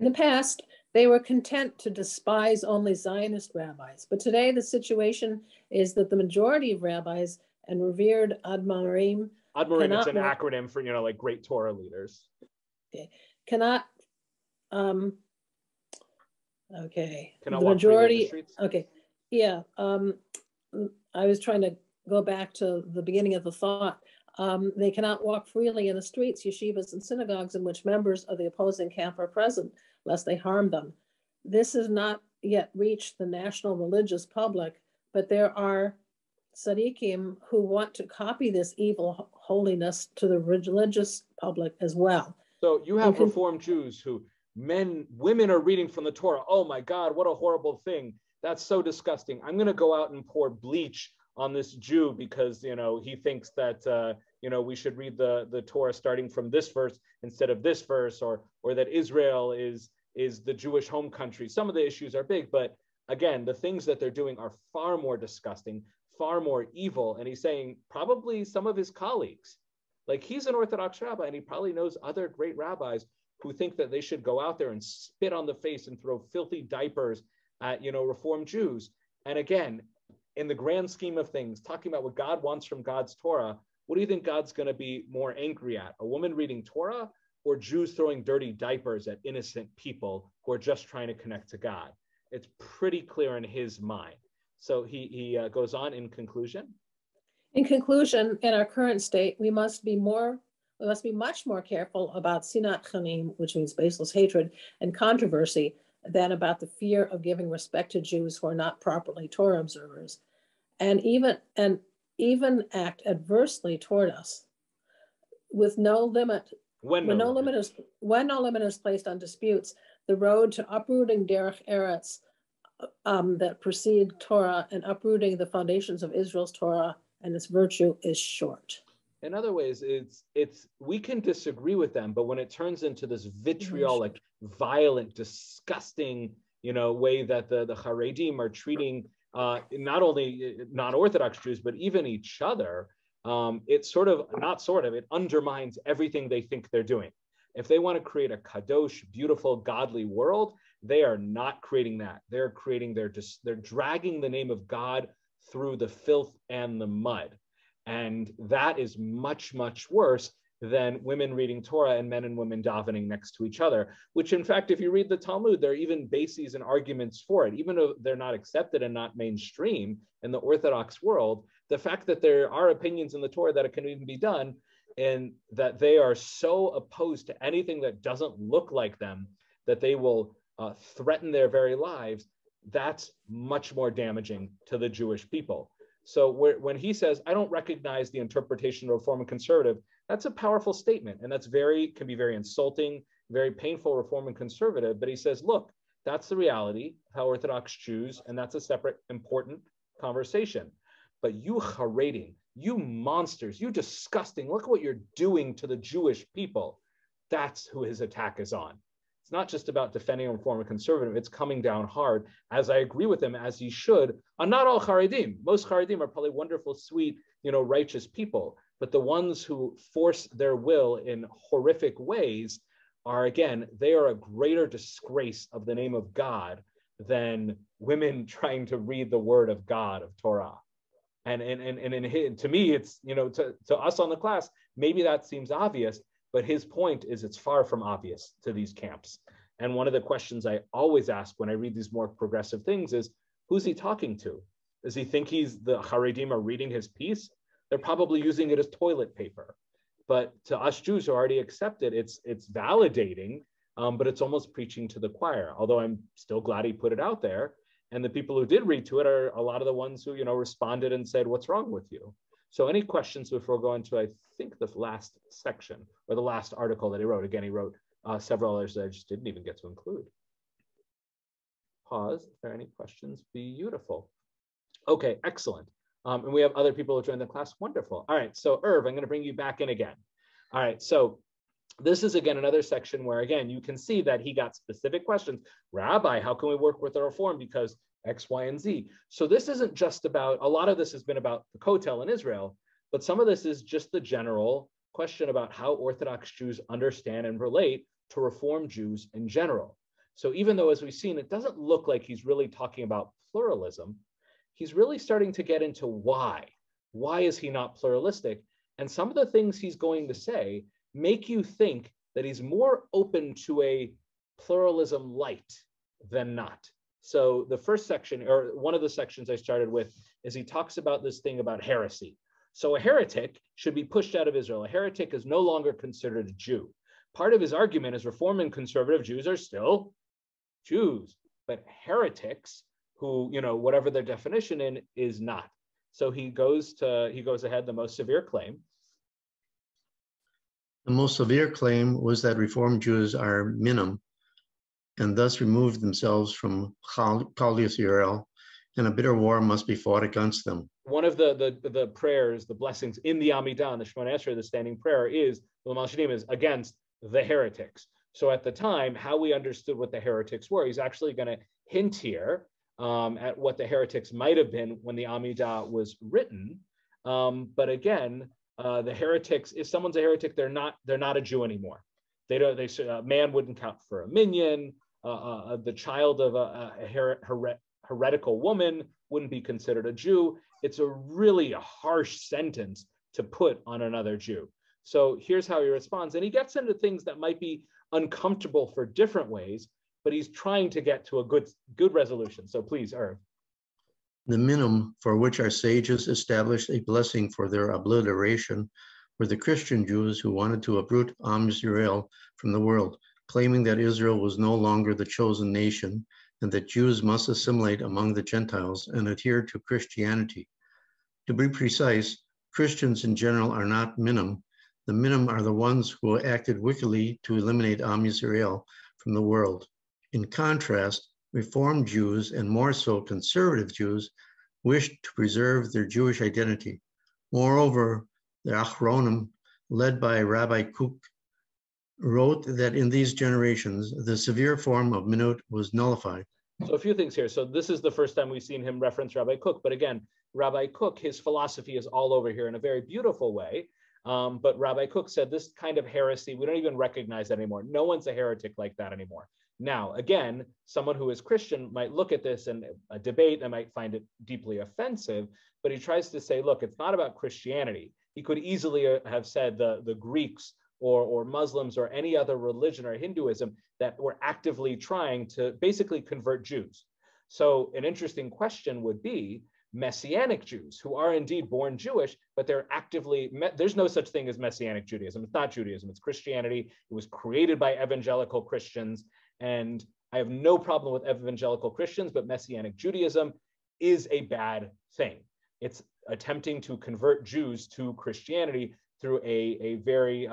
S6: In the past, they were content to despise only Zionist rabbis. But today, the situation is that the majority of rabbis and revered Admarim.
S1: Admarim is an acronym for, you know, like great Torah leaders.
S6: Okay. Cannot the
S1: majority.
S6: Okay. Yeah. I was trying to go back to the beginning of the thought. They cannot walk freely in the streets, yeshivas, and synagogues in which members of the opposing camp are present, lest they harm them. This has not yet reached the national religious public, but there are tzaddikim who want to copy this evil holiness to the religious public as well.
S1: So you have Reformed Jews who women are reading from the Torah. Oh my God, what a horrible thing. That's so disgusting. I'm going to go out and pour bleach on this Jew because, you know, he thinks that, you know, we should read the Torah starting from this verse instead of this verse, or that Israel is the Jewish home country. Some of the issues are big, but again, the things that they're doing are far more disgusting, far more evil. And he's saying probably some of his colleagues, like he's an Orthodox rabbi and he probably knows other great rabbis who think that they should go out there and spit on the face and throw filthy diapers at, you know, Reformed Jews. And again, in the grand scheme of things, talking about what God wants from God's Torah, what do you think God's going to be more angry at? A woman reading Torah or Jews throwing dirty diapers at innocent people who are just trying to connect to God? It's pretty clear in his mind. So he goes on in conclusion.
S6: In conclusion, in our current state, we must be much more careful about sinat chanim, which means baseless hatred and controversy, than about the fear of giving respect to Jews who are not properly Torah observers, and even act adversely toward us, with no limit. When no limit is placed on disputes, the road to uprooting derech eretz that precede Torah and uprooting the foundations of Israel's Torah and its virtue is short.
S1: In other ways, it's we can disagree with them, but when it turns into this vitriolic, violent, disgusting, you know, way that the Haredim are treating not only non-Orthodox Jews, but even each other, it undermines everything they think they're doing. If they want to create a kadosh, beautiful, godly world, they are not creating that. They're creating they're dragging the name of God through the filth and the mud. And that is much, much worse than women reading Torah and men and women davening next to each other, which in fact, if you read the Talmud, there are even bases and arguments for it. Even though they're not accepted and not mainstream in the Orthodox world, the fact that there are opinions in the Torah that it can even be done and that they are so opposed to anything that doesn't look like them, that they will threaten their very lives, that's much more damaging to the Jewish people. So when he says, I don't recognize the interpretation of Reform and Conservative, that's a powerful statement. And can be very insulting, very painful, Reform and Conservative. But he says, look, that's the reality of how Orthodox Jews, and that's a separate important conversation. but you Haredim, you monsters, you disgusting, look what you're doing to the Jewish people. That's who his attack is on. It's not just about defending Reform and conservative, it's coming down hard, as I agree with him, as he should, on not all Haredim. Most Haredim are probably wonderful, sweet, righteous people, but the ones who force their will in horrific ways are, again, they are a greater disgrace of the name of God than women trying to read the word of God, of Torah. And to me, it's, to us on the class, maybe that seems obvious, but his point is it's far from obvious to these camps. And one of the questions I always ask when I read these more progressive things is, who's he talking to? Does he think the Haredim are reading his piece? They're probably using it as toilet paper. But to us Jews who already accept it, it's validating, but it's almost preaching to the choir, although I'm still glad he put it out there. And the people who did read to it are a lot of the ones who, responded and said, what's wrong with you? So any questions before going to, I think, the last section or the last article that he wrote? Again, he wrote several others that I just didn't even get to include. Pause. If there are any questions, beautiful. Okay, excellent. And we have other people who joined the class. Wonderful. All right, so Irv, I'm going to bring you back in again. All right, so this is, again, another section where, again, you can see that he got specific questions. Rabbi, how can we work with the reform? Because X, Y, and Z. So this isn't just about, a lot of this has been about the Kotel in Israel, but some of this is just the general question about how Orthodox Jews understand and relate to Reform Jews in general. So even though, as we've seen, it doesn't look like he's really talking about pluralism, he's really starting to get into why. Why is he not pluralistic? And some of the things he's going to say make you think that he's more open to a pluralism light than not. So the first section, or one of the sections I started with, is he talks about this thing about heresy. So a heretic should be pushed out of Israel. A heretic is no longer considered a Jew. Part of his argument is Reform and conservative Jews are still Jews, but heretics, who, whatever their definition in, is not. So he goes ahead, the most severe claim.
S3: The most severe claim was that Reformed Jews are minim and thus removed themselves from Chal Yisrael, and a bitter war must be fought against them.
S1: One of the prayers, the blessings in the Amidah, the Shemona Esrei, the standing prayer, is against the heretics. So at the time, how we understood what the heretics were, he's actually going to hint here at what the heretics might have been when the Amidah was written. But again, the heretics, if someone's a heretic, they're not a Jew anymore. A man wouldn't count for a minyan. The child of a heretical woman wouldn't be considered a Jew. It's a really harsh sentence to put on another Jew. So here's how he responds. And he gets into things that might be uncomfortable for different ways, but he's trying to get to a good resolution. So please, Irv.
S3: The minim for which our sages established a blessing for their obliteration were the Christian Jews who wanted to uproot Am Yisrael from the world, claiming that Israel was no longer the chosen nation and that Jews must assimilate among the Gentiles and adhere to Christianity. To be precise, Christians in general are not minim. The minim are the ones who acted wickedly to eliminate Am Yisrael from the world. In contrast, Reformed Jews, and more so conservative Jews, wished to preserve their Jewish identity. Moreover, the Achronim, led by Rabbi Kook, wrote that in these generations, the severe form of minut was nullified.
S1: So a few things here. So this is the first time we've seen him reference Rabbi Kook. But again, Rabbi Kook, his philosophy is all over here in a very beautiful way. But Rabbi Kook said this kind of heresy, we don't even recognize that anymore. No one's a heretic like that anymore. Now, again, someone who is Christian might look at this and debate and might find it deeply offensive, but he tries to say, look, it's not about Christianity. He could easily have said the Greeks or Muslims or any other religion or Hinduism that were actively trying to basically convert Jews. So an interesting question would be Messianic Jews who are indeed born Jewish, but they're actively, there's no such thing as Messianic Judaism. It's not Judaism, it's Christianity. It was created by evangelical Christians. And I have no problem with evangelical Christians, but Messianic Judaism is a bad thing. It's attempting to convert Jews to Christianity through a very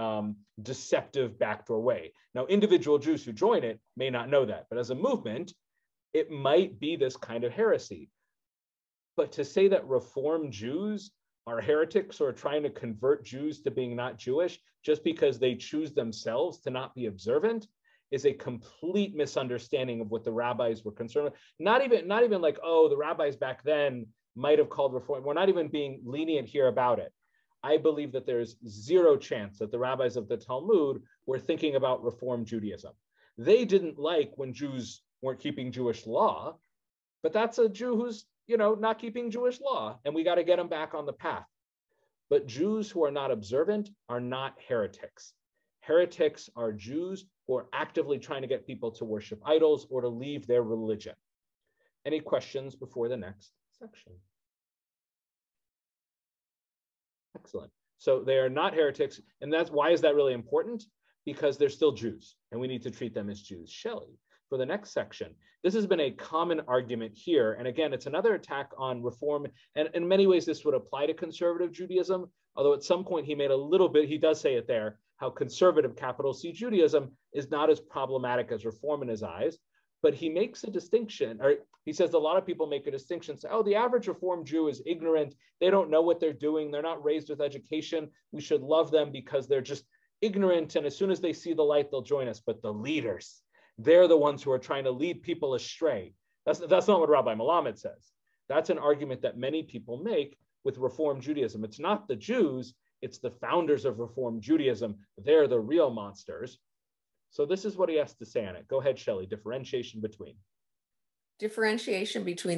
S1: deceptive backdoor way. Now, individual Jews who join it may not know that, but as a movement, it might be this kind of heresy. But to say that Reform Jews are heretics or trying to convert Jews to being not Jewish just because they choose themselves to not be observant is a complete misunderstanding of what the rabbis were concerned with. Not even like, oh, the rabbis back then might have called reform. We're not even being lenient here about it. I believe that there's zero chance that the rabbis of the Talmud were thinking about Reform Judaism. They didn't like when Jews weren't keeping Jewish law, but that's a Jew who's, not keeping Jewish law, and we got to get him back on the path. But Jews who are not observant are not heretics. Heretics are Jews who are actively trying to get people to worship idols or to leave their religion. Any questions before the next section? Excellent. So they are not heretics, and that's why is that really important? Because they're still Jews, and we need to treat them as Jews. Shelley, for the next section, this has been a common argument here, and again, it's another attack on reform, and in many ways this would apply to conservative Judaism, although at some point he does say it there, how conservative, capital C Judaism is not as problematic as reform in his eyes, but he makes a distinction, or he says a lot of people make a distinction, say, oh, the average Reform Jew is ignorant, they don't know what they're doing, they're not raised with education, we should love them because they're just ignorant, and as soon as they see the light, they'll join us. But the leaders, they're the ones who are trying to lead people astray. That's not what Rabbi Melamed says. That's an argument that many people make with Reform Judaism. It's not the Jews, it's the founders of Reform Judaism. They're the real monsters. So this is what he has to say on it. Go ahead, Shelley. Differentiation between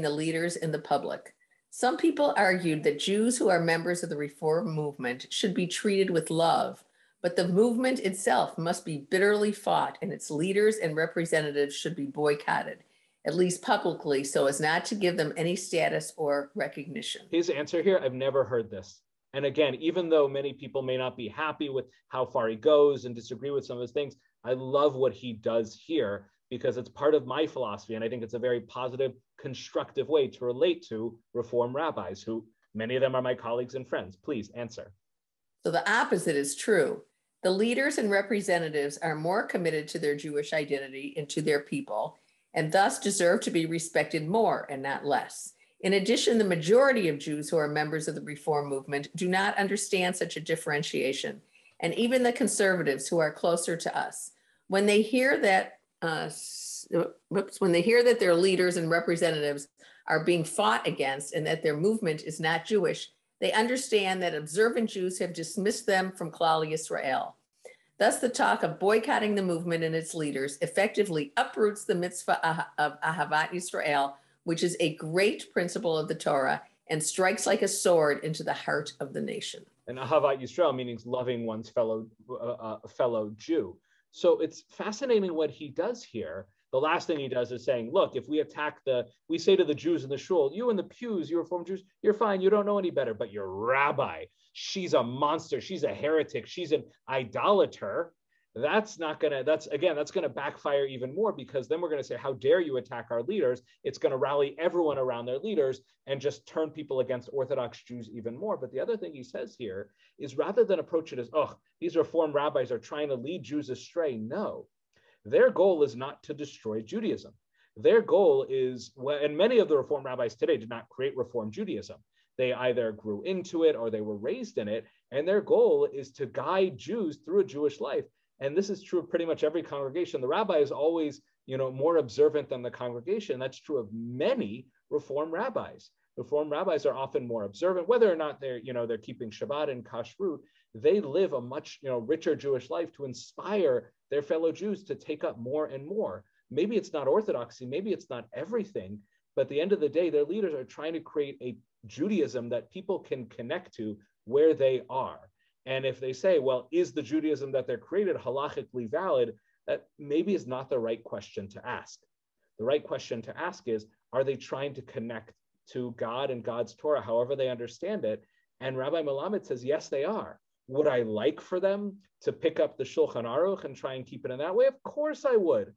S5: the leaders and the public. Some people argued that Jews who are members of the Reform movement should be treated with love, but the movement itself must be bitterly fought and its leaders and representatives should be boycotted, at least publicly, so as not to give them any status or recognition.
S1: His answer here, I've never heard this. And again, even though many people may not be happy with how far he goes and disagree with some of his things, I love what he does here because it's part of my philosophy. And I think it's a very positive, constructive way to relate to Reform rabbis, who many of them are my colleagues and friends. Please answer.
S5: So the opposite is true. The leaders and representatives are more committed to their Jewish identity and to their people, and thus deserve to be respected more and not less. In addition, the majority of Jews who are members of the Reform movement do not understand such a differentiation, and even the conservatives who are closer to us, when they hear that their leaders and representatives are being fought against and that their movement is not Jewish, they understand that observant Jews have dismissed them from Klal Yisrael. Thus, the talk of boycotting the movement and its leaders effectively uproots the mitzvah of Ahavat Yisrael, which is a great principle of the Torah, and strikes like a sword into the heart of the nation.
S1: And Ahavat Yisrael meaning loving one's fellow Jew. So it's fascinating what he does here. The last thing he does is saying, look, if we we say to the Jews in the shul, you in the pews, you Reform Jews, you're fine, you don't know any better, but your rabbi, she's a monster, she's a heretic, she's an idolater. That's gonna backfire even more, because then we're gonna say, how dare you attack our leaders? It's gonna rally everyone around their leaders and just turn people against Orthodox Jews even more. But the other thing he says here is, rather than approach it as, oh, these Reform rabbis are trying to lead Jews astray, no. Their goal is not to destroy Judaism. Their goal is, and many of the Reform rabbis today did not create Reform Judaism. They either grew into it or they were raised in it. And their goal is to guide Jews through a Jewish life. And this is true of pretty much every congregation. The rabbi is always, more observant than the congregation. That's true of many Reform rabbis. Reform rabbis are often more observant, whether or not they're keeping Shabbat and Kashrut. They live a much, richer Jewish life to inspire their fellow Jews to take up more and more. Maybe it's not orthodoxy, maybe it's not everything, but at the end of the day, their leaders are trying to create a Judaism that people can connect to where they are. And if they say, well, is the Judaism that they're created halachically valid? That maybe is not the right question to ask. The right question to ask is, are they trying to connect to God and God's Torah, however they understand it? And Rabbi Melamed says, yes, they are. Would I like for them to pick up the Shulchan Aruch and try and keep it in that way? Of course I would.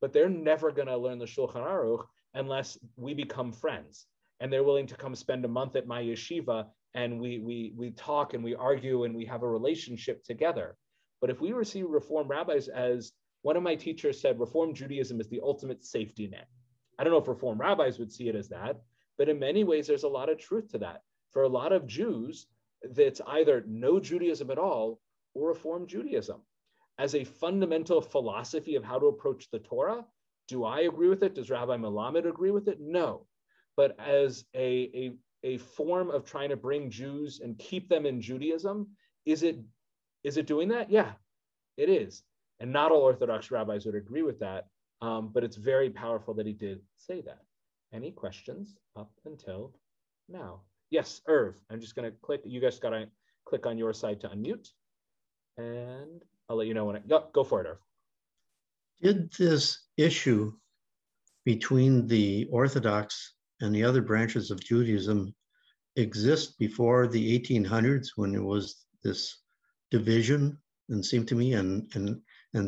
S1: But they're never going to learn the Shulchan Aruch unless we become friends. And they're willing to come spend a month at my yeshiva, and we talk and we argue and we have a relationship together. But if we receive Reform rabbis, as one of my teachers said, Reform Judaism is the ultimate safety net. I don't know if Reform rabbis would see it as that, But in many ways, there's a lot of truth to that. For a lot of Jews, that's either no Judaism at all or Reform Judaism. As a fundamental philosophy of how to approach the Torah, do I agree with it? Does Rabbi Melamed agree with it? No. But as a form of trying to bring Jews and keep them in Judaism, is it doing that? Yeah, it is. And not all Orthodox rabbis would agree with that, but it's very powerful that he did say that. Any questions up until now? Yes, Irv, I'm just gonna click. You guys gotta click on your side to unmute, and I'll let you know when go for it, Irv.
S3: Did this issue between the Orthodox and the other branches of Judaism exist before the 1800s, when there was this division, and seemed to me, and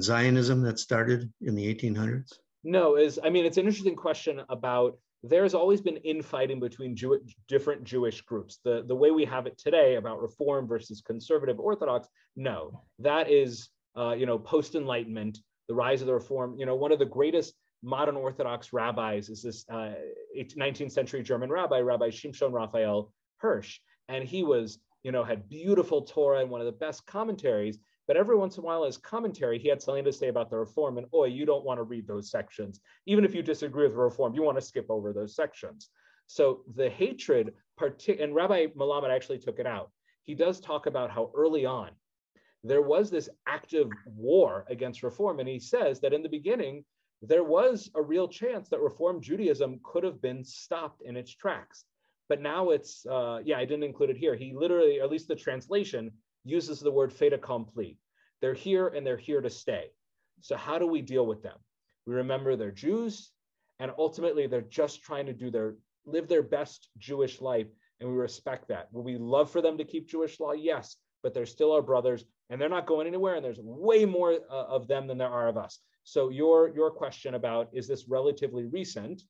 S3: Zionism that started in the 1800s?
S1: No, it's an interesting question about, there's always been infighting between different Jewish groups. The way we have it today about Reform versus conservative Orthodox, no, that is post-Enlightenment, the rise of the Reform. One of the greatest modern Orthodox rabbis is this 19th century German rabbi, Rabbi Shimshon Raphael Hirsch, and he was had beautiful Torah and one of the best commentaries. But every once in a while, his commentary, he had something to say about the Reform, and you don't want to read those sections. Even if you disagree with the Reform, you want to skip over those sections. So the hatred, and Rabbi Melamed actually took it out. He does talk about how early on there was this active war against Reform, and he says that in the beginning, there was a real chance that Reform Judaism could have been stopped in its tracks. But now it's, I didn't include it here. He literally, at least the translation, uses the word fait accompli. They're here and they're here to stay. So how do we deal with them? We remember they're Jews, and ultimately they're just trying to live their best Jewish life, and we respect that. Will we love for them to keep Jewish law? Yes, but they're still our brothers, and they're not going anywhere, and there's way more of them than there are of us. So your question about, is this relatively recent?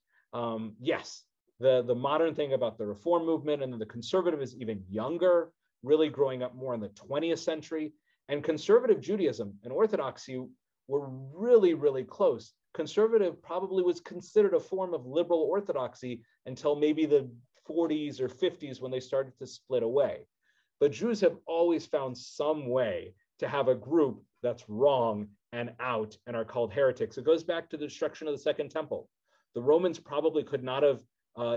S1: Yes. The modern thing about the Reform movement and then the conservative is even younger, really growing up more in the 20th century. And conservative Judaism and Orthodoxy were really, really close. Conservative probably was considered a form of liberal Orthodoxy until maybe the 40s or 50s when they started to split away. But Jews have always found some way to have a group that's wrong and out and are called heretics. It goes back to the destruction of the Second Temple. The Romans probably could not have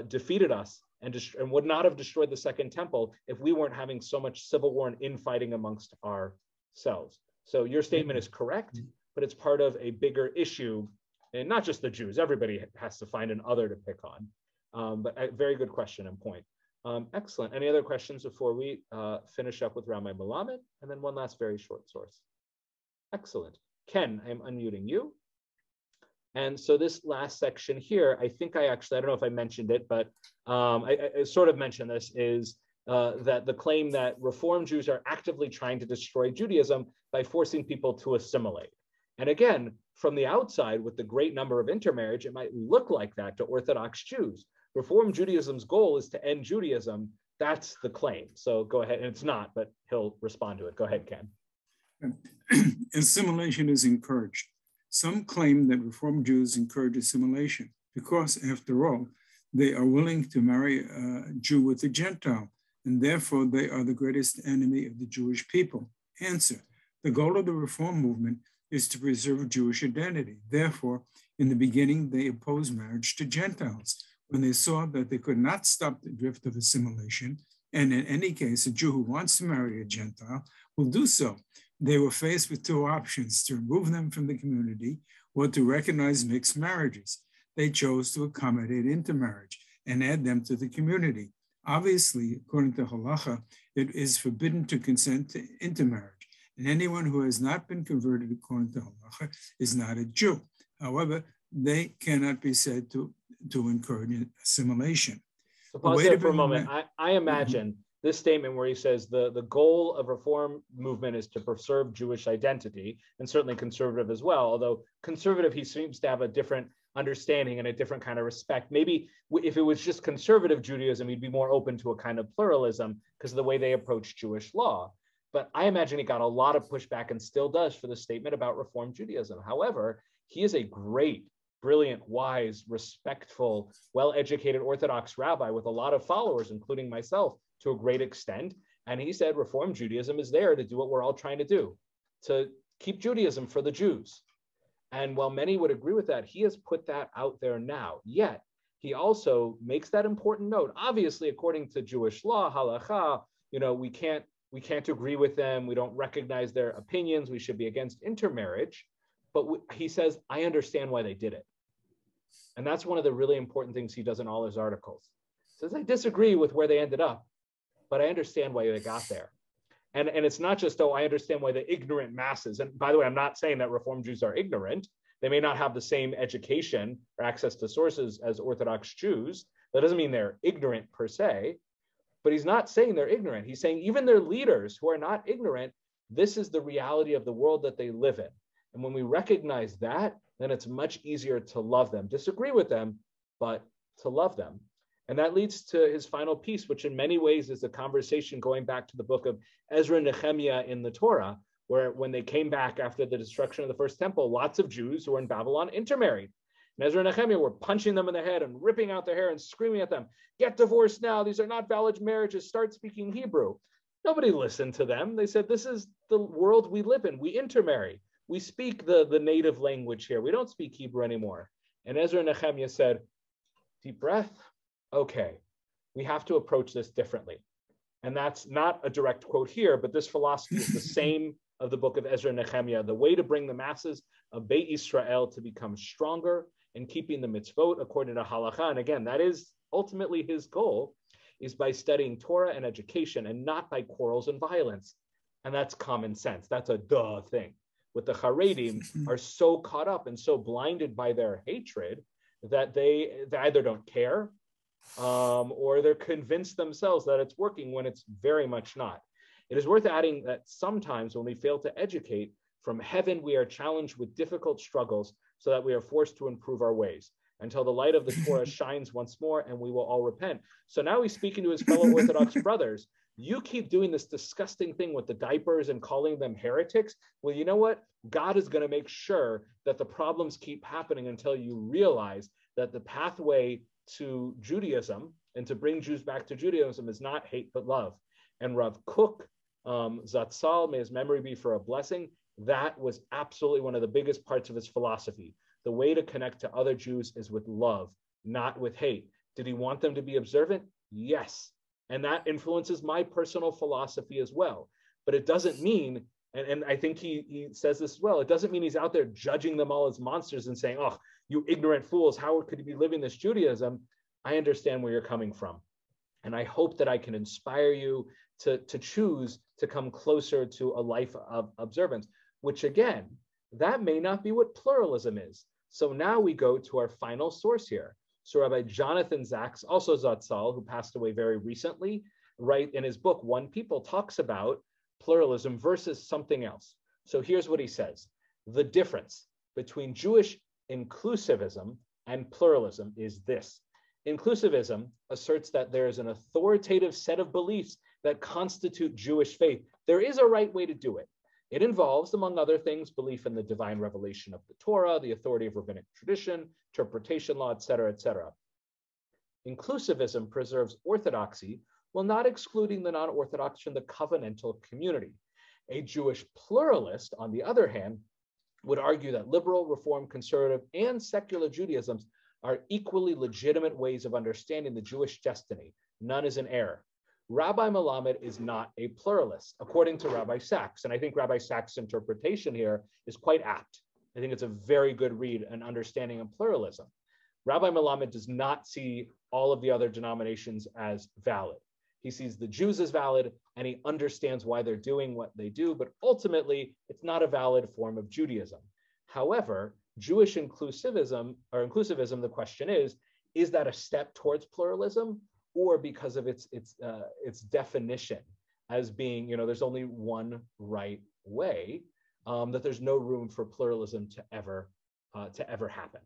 S1: defeated us and would not have destroyed the Second Temple if we weren't having so much civil war and infighting amongst ourselves. So your statement is correct, but it's part of a bigger issue, and not just the Jews. Everybody has to find an other to pick on. But a very good question and point. Excellent. Any other questions before we finish up with Rabbi Melamed? And then one last very short source. Excellent. Ken, I'm unmuting you. And so this last section here, I think I don't know if I mentioned it, but I sort of mentioned this, is that the claim that Reform Jews are actively trying to destroy Judaism by forcing people to assimilate. And again, from the outside, with the great number of intermarriage, it might look like that to Orthodox Jews. Reform Judaism's goal is to end Judaism. That's the claim. So go ahead, and it's not, but he'll respond to it. Go ahead, Ken.
S4: Assimilation is encouraged. Some claim that Reform Jews encourage assimilation because, after all, they are willing to marry a Jew with a Gentile, and therefore they are the greatest enemy of the Jewish people. Answer: the goal of the Reform movement is to preserve Jewish identity. Therefore, in the beginning, they opposed marriage to Gentiles. When they saw that they could not stop the drift of assimilation, and in any case, a Jew who wants to marry a Gentile will do so, they were faced with two options: to remove them from the community or to recognize mixed marriages. They chose to accommodate intermarriage and add them to the community. Obviously, according to halacha, it is forbidden to consent to intermarriage, and anyone who has not been converted according to halacha is not a Jew. However, they cannot be said to encourage assimilation.
S1: So pause there for a moment. I imagine this statement where he says the goal of Reform movement is to preserve Jewish identity, and certainly conservative as well, although conservative, he seems to have a different understanding and a different kind of respect. Maybe if it was just conservative Judaism, he'd be more open to a kind of pluralism because of the way they approach Jewish law. But I imagine he got a lot of pushback, and still does, for the statement about Reform Judaism. However, he is a great brilliant, wise, respectful, well-educated Orthodox rabbi with a lot of followers, including myself to a great extent. And he said, Reform Judaism is there to do what we're all trying to do, to keep Judaism for the Jews. And while many would agree with that, he has put that out there now. Yet, he also makes that important note. Obviously, according to Jewish law, halacha, we can't agree with them. We don't recognize their opinions. We should be against intermarriage. But he says, I understand why they did it. And that's one of the really important things he does in all his articles. He says, I disagree with where they ended up, but I understand why they got there. And it's not just, I understand why the ignorant masses, and by the way, I'm not saying that Reform Jews are ignorant. They may not have the same education or access to sources as Orthodox Jews. That doesn't mean they're ignorant per se, but he's not saying they're ignorant. He's saying even their leaders who are not ignorant, this is the reality of the world that they live in. And when we recognize that, then it's much easier to love them, disagree with them, but to love them. And that leads to his final piece, which in many ways is a conversation going back to the book of Ezra and Nehemiah in the Torah, where when they came back after the destruction of the first temple, lots of Jews who were in Babylon intermarried. And Ezra and Nehemiah were punching them in the head and ripping out their hair and screaming at them, get divorced now, these are not valid marriages, start speaking Hebrew. Nobody listened to them. They said, this is the world we live in, we intermarry. We speak the native language here. We don't speak Hebrew anymore. And Ezra and Nehemiah said, deep breath, okay, we have to approach this differently. And that's not a direct quote here, but this philosophy is the same of the book of Ezra and Nehemiah. The way to bring the masses of Beit Israel to become stronger and keeping the mitzvot according to halakha, and again, that is ultimately his goal, is by studying Torah and education and not by quarrels and violence. And that's common sense. That's a duh thing. With the Haredim are so caught up and so blinded by their hatred that they either don't care or they're convinced themselves that it's working when it's very much not. It is worth adding that sometimes when we fail to educate, from heaven we are challenged with difficult struggles so that we are forced to improve our ways until the light of the Torah shines once more and we will all repent. So now he's speaking to his fellow Orthodox brothers. You keep doing this disgusting thing with the diapers and calling them heretics. Well, you know what? God is going to make sure that the problems keep happening until you realize that the pathway to Judaism and to bring Jews back to Judaism is not hate but love. And Rav Kook, Zatzal, may his memory be for a blessing, that was absolutely one of the biggest parts of his philosophy. The way to connect to other Jews is with love, not with hate. Did he want them to be observant? Yes. And that influences my personal philosophy as well. But it doesn't mean, and I think he says this as well, it doesn't mean he's out there judging them all as monsters and saying, oh, you ignorant fools, how could you be living this Judaism? I understand where you're coming from. And I hope that I can inspire you to choose to come closer to a life of observance, which again, that may not be what pluralism is. So now we go to our final source here. So Rabbi Jonathan Zaks, also Zatzal, who passed away very recently, right in his book, One People, talks about pluralism versus something else. So here's what he says. The difference between Jewish inclusivism and pluralism is this. Inclusivism asserts that there is an authoritative set of beliefs that constitute Jewish faith. There is a right way to do it. It involves, among other things, belief in the divine revelation of the Torah, the authority of rabbinic tradition, interpretation law, et cetera, et cetera. Inclusivism preserves orthodoxy while not excluding the non-Orthodox from the covenantal community. A Jewish pluralist, on the other hand, would argue that liberal, reform, conservative, and secular Judaisms are equally legitimate ways of understanding the Jewish destiny. None is in error. Rabbi Melamed is not a pluralist, according to Rabbi Sachs. And I think Rabbi Sachs' interpretation here is quite apt. I think it's a very good read and understanding of pluralism. Rabbi Melamed does not see all of the other denominations as valid. He sees the Jews as valid, and he understands why they're doing what they do, but ultimately, it's not a valid form of Judaism. However, Jewish inclusivism, the question is that a step towards pluralism, or because of its definition as being, there's only one right way, that there's no room for pluralism to ever happen?